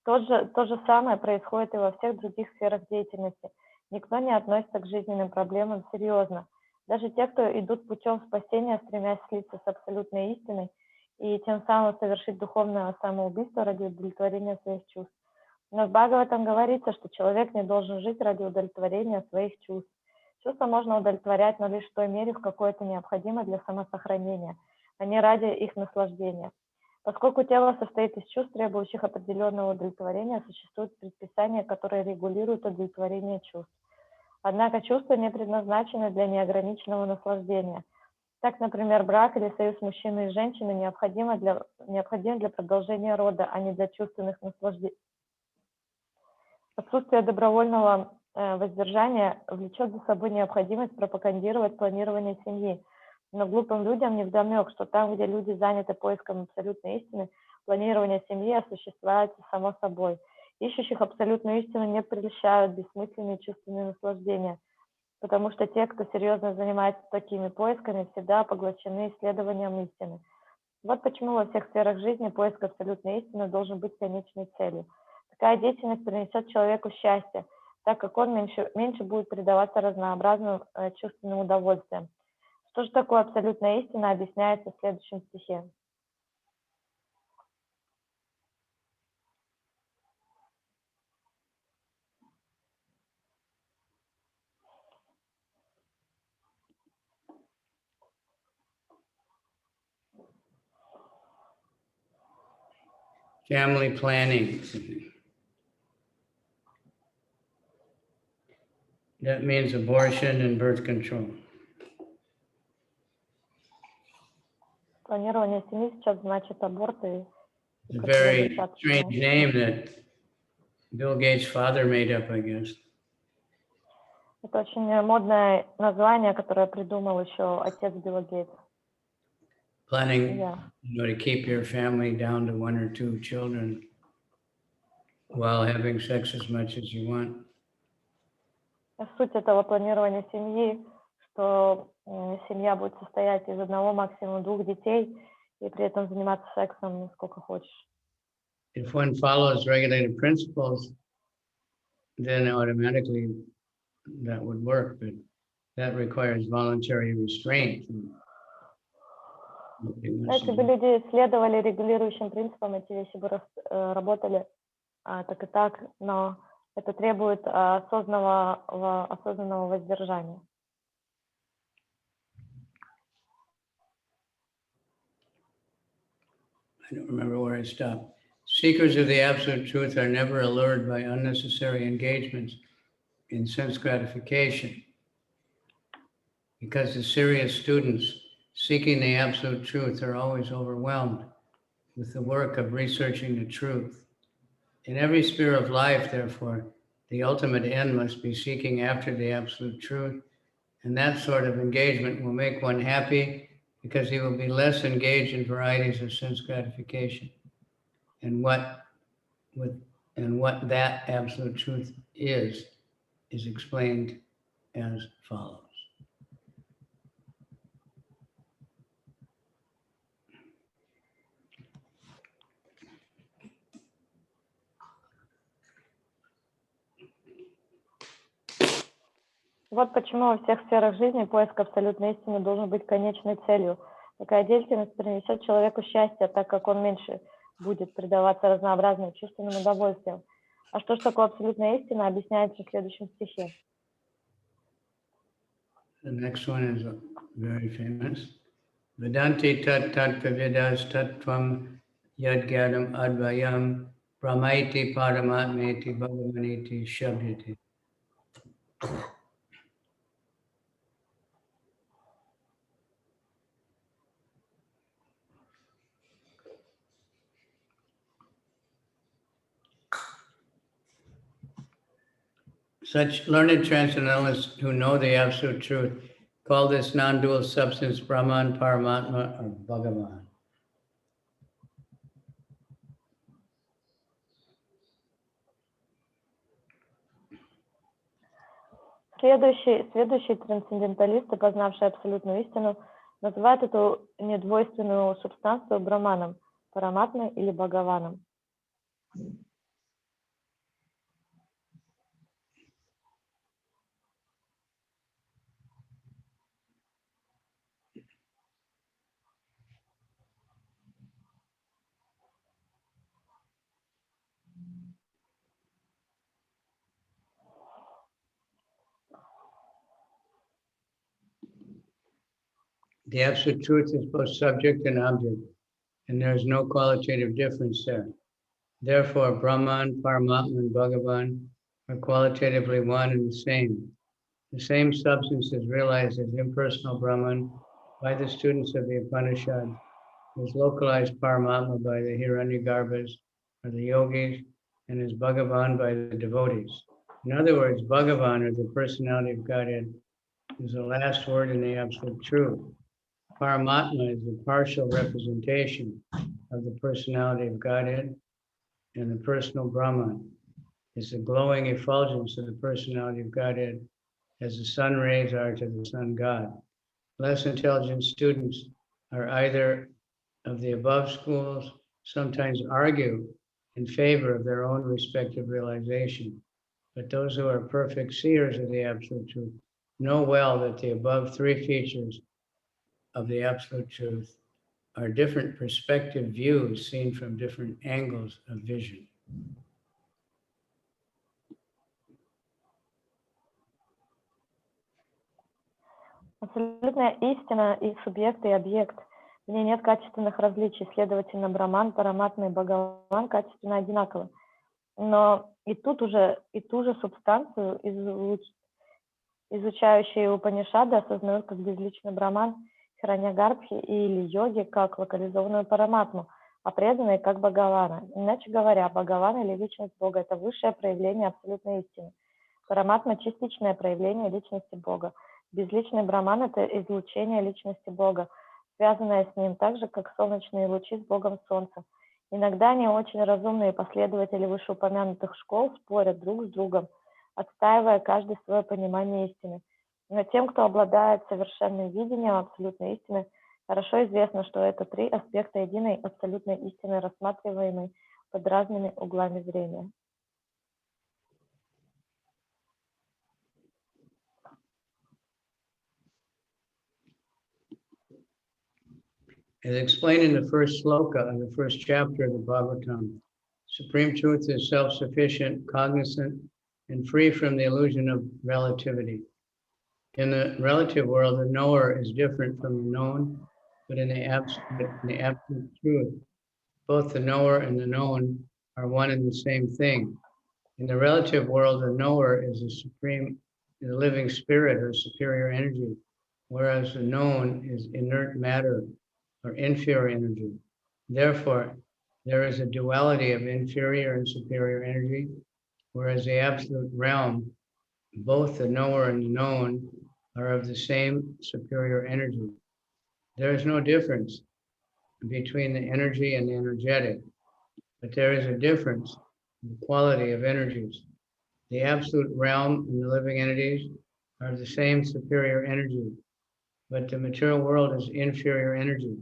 Speaker 2: То же самое происходит и во всех других сферах деятельности. Никто не относится к жизненным проблемам серьезно. Даже те, кто идут путем спасения, стремясь слиться с абсолютной истиной, и тем самым совершить духовное самоубийство ради удовлетворения своих чувств. Но в Бхагаватам говорится, что человек не должен жить ради удовлетворения своих чувств. Чувства можно удовлетворять, но лишь в той мере, в какой это необходимо для самосохранения, а не ради их наслаждения. Поскольку тело состоит из чувств, требующих определенного удовлетворения, существуют предписания, которые регулируют удовлетворение чувств. Однако чувства не предназначены для неограниченного наслаждения. Так, например, брак или союз мужчины и женщины необходим для продолжения рода, а не для чувственных наслаждений. Отсутствие добровольного воздержания влечет за собой необходимость пропагандировать планирование семьи. Но глупым людям невдомек, что там, где люди заняты поиском абсолютной истины, планирование семьи осуществляется само собой. Ищущих абсолютную истину не прельщают бессмысленные чувственные наслаждения, потому что те, кто серьезно занимается такими поисками, всегда поглощены исследованием истины. Вот почему во всех сферах жизни поиск абсолютной истины должен быть конечной целью. Такая деятельность принесет человеку счастье, так как он меньше будет предаваться разнообразным чувственным удовольствиям. Что же такое абсолютная истина, объясняется в следующем стихе.
Speaker 1: Family planning. That means abortion and birth control.
Speaker 2: Планирование семьи сейчас значит аборты.
Speaker 1: It's a very strange name that Bill Gates' father made up, I guess.
Speaker 2: Это очень модное название, которое придумал еще отец Билла Гейтса.
Speaker 1: Planning, to keep your family down to 1 or 2 children while having sex as much as you want.
Speaker 2: Суть этого планирования семьи, что семья будет состоять из одного, максимум 2 детей, и при этом заниматься сексом сколько хочешь.
Speaker 1: If one follows regulated principles, then automatically that would work, but that requires voluntary restraint.
Speaker 2: Если бы люди следовали регулирующим принципам, эти вещи бы работали так и так, но это требует осознанного воздержания.
Speaker 1: I don't remember where I stopped. Seekers of the absolute truth are never allured by unnecessary engagements in sense gratification, because the serious students seeking the absolute truth are always overwhelmed with the work of researching the truth. In every sphere of life, therefore, the ultimate end must be seeking after the absolute truth, and that sort of engagement will make one happy because he will be less engaged in varieties of sense gratification. And what that absolute truth is explained as follows.
Speaker 2: Вот почему во всех сферах жизни поиск абсолютной истины должен быть конечной целью. Такая деятельность принесет человеку счастье, так как он меньше будет предаваться разнообразным чувственным удовольствиям. А что же такое абсолютная истина, объясняется в следующем стихе.
Speaker 1: The next one is very famous. Vedanti tat tat pavidas tattvam yadgyadam advayam brahmaiti paramatmeti bhagavaniti shabditi. Such learned transcendentalists who know the absolute truth call this non-dual substance Brahman, Paramatma, or Bhagavan.
Speaker 2: Следующие трансценденталисты, познавшие абсолютную истину, называют эту недвойственную субстанцию Браманом, Параматмой или Бхагаваном.
Speaker 1: The absolute truth is both subject and object, and there is no qualitative difference there. Therefore, Brahman, Paramatma, and Bhagavan are qualitatively one and the same. The same substance is realized as impersonal Brahman by the students of the Upanishad, is localized Paramatma by the Hiranyagarbhas or the yogis, and is Bhagavan by the devotees. In other words, Bhagavan, or the personality of Godhead, is the last word in the absolute truth. Paramatma is the partial representation of the personality of Godhead, and the personal Brahman is the glowing effulgence of the personality of Godhead as the sun rays are to the sun god. Less intelligent students are either of the above schools, sometimes argue in favor of their own respective realization. But those who are perfect seers of the absolute truth know well that the above three features of the absolute truth are different perspective views seen from different angles of vision.
Speaker 2: Абсолютная истина и субъект, и объект. В ней нет качественных различий, следовательно, Браман, Параматма и Бхагаван качественно одинаковы. Но и ту же субстанцию изучающие Упанишады осознают как безличный Браман, Хираньягарбхи или йоги как локализованную Параматму, а преданные как Бхагавана. Иначе говоря, Бхагаван или личность Бога – это высшее проявление абсолютной истины. Параматма – частичное проявление личности Бога. Безличный Браман – это излучение личности Бога, связанное с ним так же, как солнечные лучи с Богом Солнца. Иногда не очень разумные последователи вышеупомянутых школ спорят друг с другом, отстаивая каждый свое понимание истины. Но тем, кто обладает совершенным видением абсолютной истины, хорошо известно, что это три аспекта единой абсолютной истины, рассматриваемой под разными углами зрения.
Speaker 1: As explained in the first sloka of the first chapter of the Bhagavatam, Supreme Truth is self-sufficient, cognizant, and free from the illusion of relativity. In the relative world, the knower is different from the known, but in the absolute truth, both the knower and the known are one and the same thing. In the relative world, the knower is the living spirit or superior energy, whereas the known is inert matter or inferior energy. Therefore, there is a duality of inferior and superior energy, whereas the absolute realm, both the knower and the known are of the same superior energy. There is no difference between the energy and the energetic, but there is a difference in the quality of energies. The absolute realm and the living entities are of the same superior energy, but the material world is inferior energy.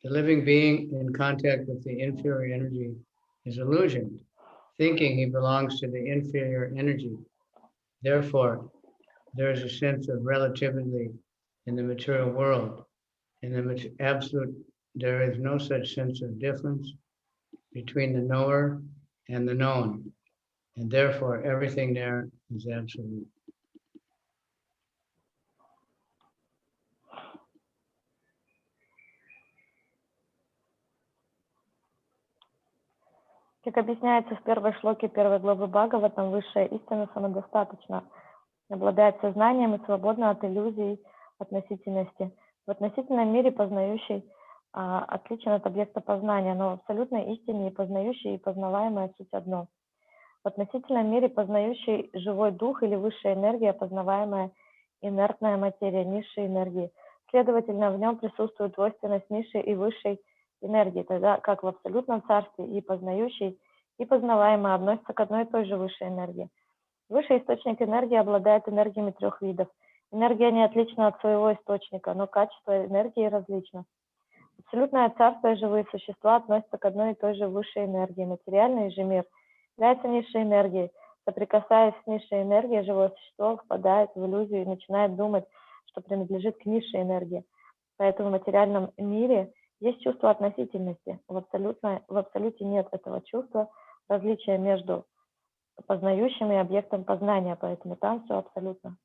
Speaker 1: The living being in contact with the inferior energy is illusioned, thinking he belongs to the inferior energy. Therefore, there is a sense of relativity in the material world. In the absolute, there is no such sense of difference between the knower and the known, and therefore everything there is absolute.
Speaker 2: Как объясняется в первой шлоке первой главы Бхагаватам, высшая истина самодостаточна, обладает сознанием и свободна от иллюзий относительности. В относительном мире познающий отличен от объекта познания, но в абсолютной истине и познающий, и познаваемое суть одно. В относительном мире познающий живой дух или высшая энергия, познаваемая инертная материя, низшей энергии. Следовательно, в нем присутствует двойственность низшей и высшей энергии, тогда как в абсолютном царстве и познающий, и познаваемое относятся к одной и той же высшей энергии. Высший источник энергии обладает энергиями трех видов. Энергия не отлична от своего источника, но качество энергии различно. Абсолютное царство и живые существа относятся к одной и той же высшей энергии. Материальный же мир является низшей энергией. Соприкасаясь с низшей энергией, живое существо впадает в иллюзию и начинает думать, что принадлежит к низшей энергии. Поэтому в материальном мире есть чувство относительности. В абсолюте нет этого чувства, различия между познающим и объектом познания, поэтому там все абсолютно.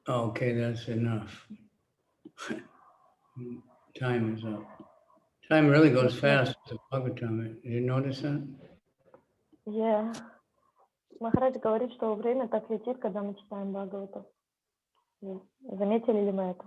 Speaker 1: Okay, that's enough. Time is up. Time really goes fast with the Bhagavatam. Did you notice that?
Speaker 2: Yeah. Махарадж говорит, что время так летит, когда мы читаем Бхагаватам. Заметили ли мы это?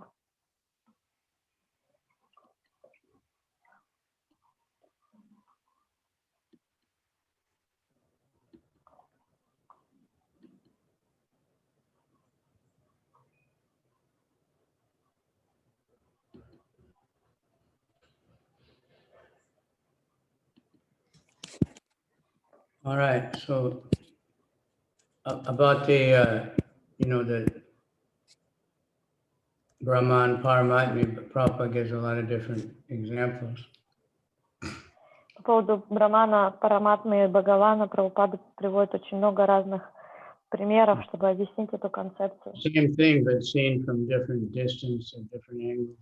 Speaker 1: All right, so about the, the Brahman, Paramatma, Prabhupada gives a lot of different examples.
Speaker 2: По поводу Брамана, Параматмы и Бхагавана Прабхупада приводит очень много разных примеров, чтобы объяснить эту концепцию.
Speaker 1: Same thing, but seen from different distance and different angles.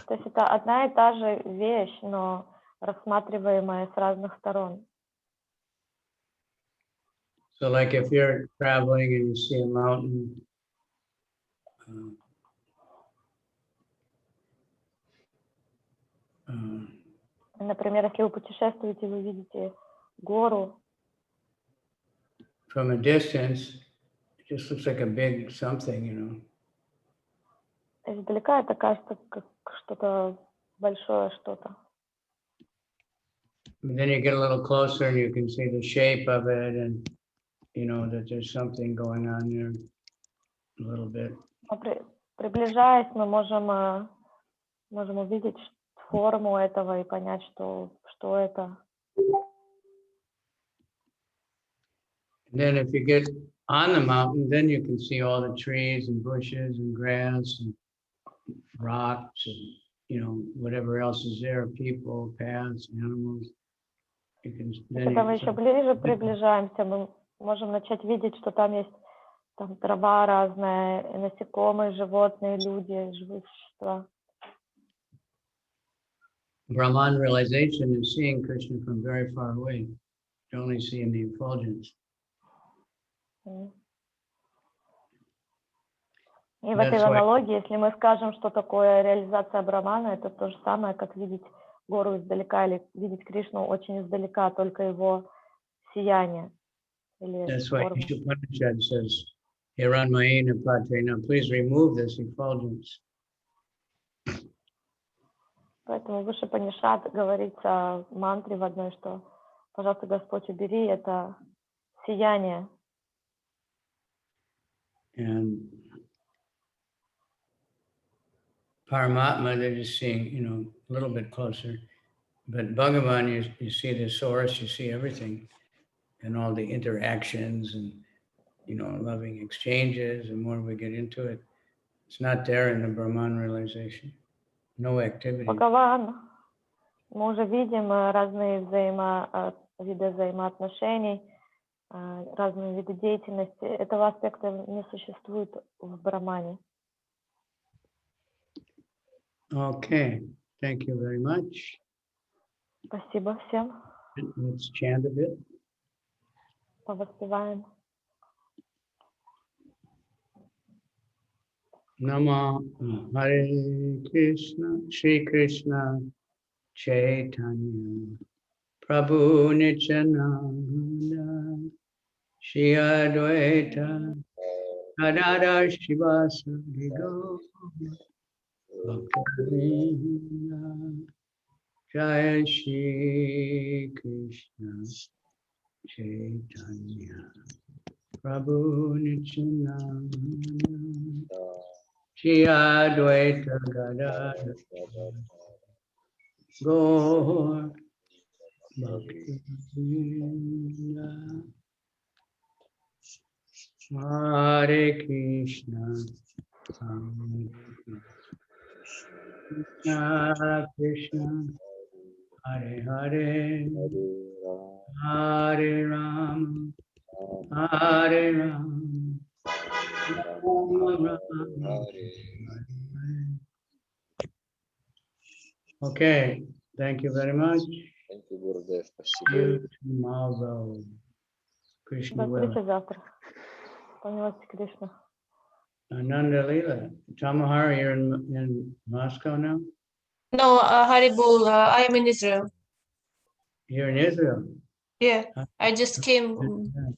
Speaker 2: То есть это одна и та же вещь, но рассматриваемая с разных сторон.
Speaker 1: So like if you're traveling and you see a mountain,
Speaker 2: Например, если вы путешествуете, вы видите гору.
Speaker 1: from a distance, it just looks like a big something,
Speaker 2: Издалека это кажется как что-то большое, что-то.
Speaker 1: But then you get a little closer and you can see the shape of it and, that there's something going on there a little bit.
Speaker 2: Приближаясь, мы можем увидеть форму этого и понять, что это.
Speaker 1: And then if you get on the mountain, then you can see all the trees and bushes and grass and rocks and, whatever else is there, people, paths, animals.
Speaker 2: Когда мы еще ближе приближаемся, мы можем начать видеть, что там есть трава разная, насекомые, животные, люди, живые существа.
Speaker 1: Brahman realization is seeing Krishna from very far away. You only see in the effulgence.
Speaker 2: И в этой аналогии, если мы скажем, что такое реализация Брамана, это то же самое, как видеть гору издалека или видеть Кришну очень издалека, только его сияние.
Speaker 1: That's why Upanishad says, Hiranmayena Patrina, please remove this effulgence.
Speaker 2: Поэтому выше Панишат говорится в мантре в одной, что, пожалуйста, Господь, убери это сияние.
Speaker 1: And Paramatma, they're just seeing, a little bit closer. But Bhagavan, you see the source, you see everything, and all the interactions and, loving exchanges. The more we get into it, it's not there in the Brahman realization. No activity.
Speaker 2: Бхагаван, мы уже видим разные виды взаимоотношений, разные виды деятельности. Этого аспекта не существует в Брамане.
Speaker 1: Okay, thank you very much.
Speaker 2: Спасибо всем.
Speaker 1: Let's chant a bit.
Speaker 2: Повоспеваем.
Speaker 1: Nama Hare Krishna, Shri Krishna Chaitanya, Prabhu Nityananda, Shri Advaita, Gadadhar Shivasari Gaura, Bhaktivinoda, Jai Shri Krishna Chaitanya, Prabhu Nityananda, Shri Advaita Gadadhar Gaura, Bhaktivinoda. Hare Krishna, Hare Krishna, Hare Hare, Hare Rama, Hare Rama, Rama Rama, Hare Hare. Okay, thank you very much.
Speaker 3: Thank you, Gurudev.
Speaker 1: See you tomorrow. Krishna
Speaker 2: До
Speaker 1: will.
Speaker 2: встречи завтра. По милости Кришны.
Speaker 1: Ananda Lila. Tamahara, you're in Moscow now?
Speaker 3: No, Haribol, I am in Israel.
Speaker 1: You're in Israel.
Speaker 3: Yeah, I just came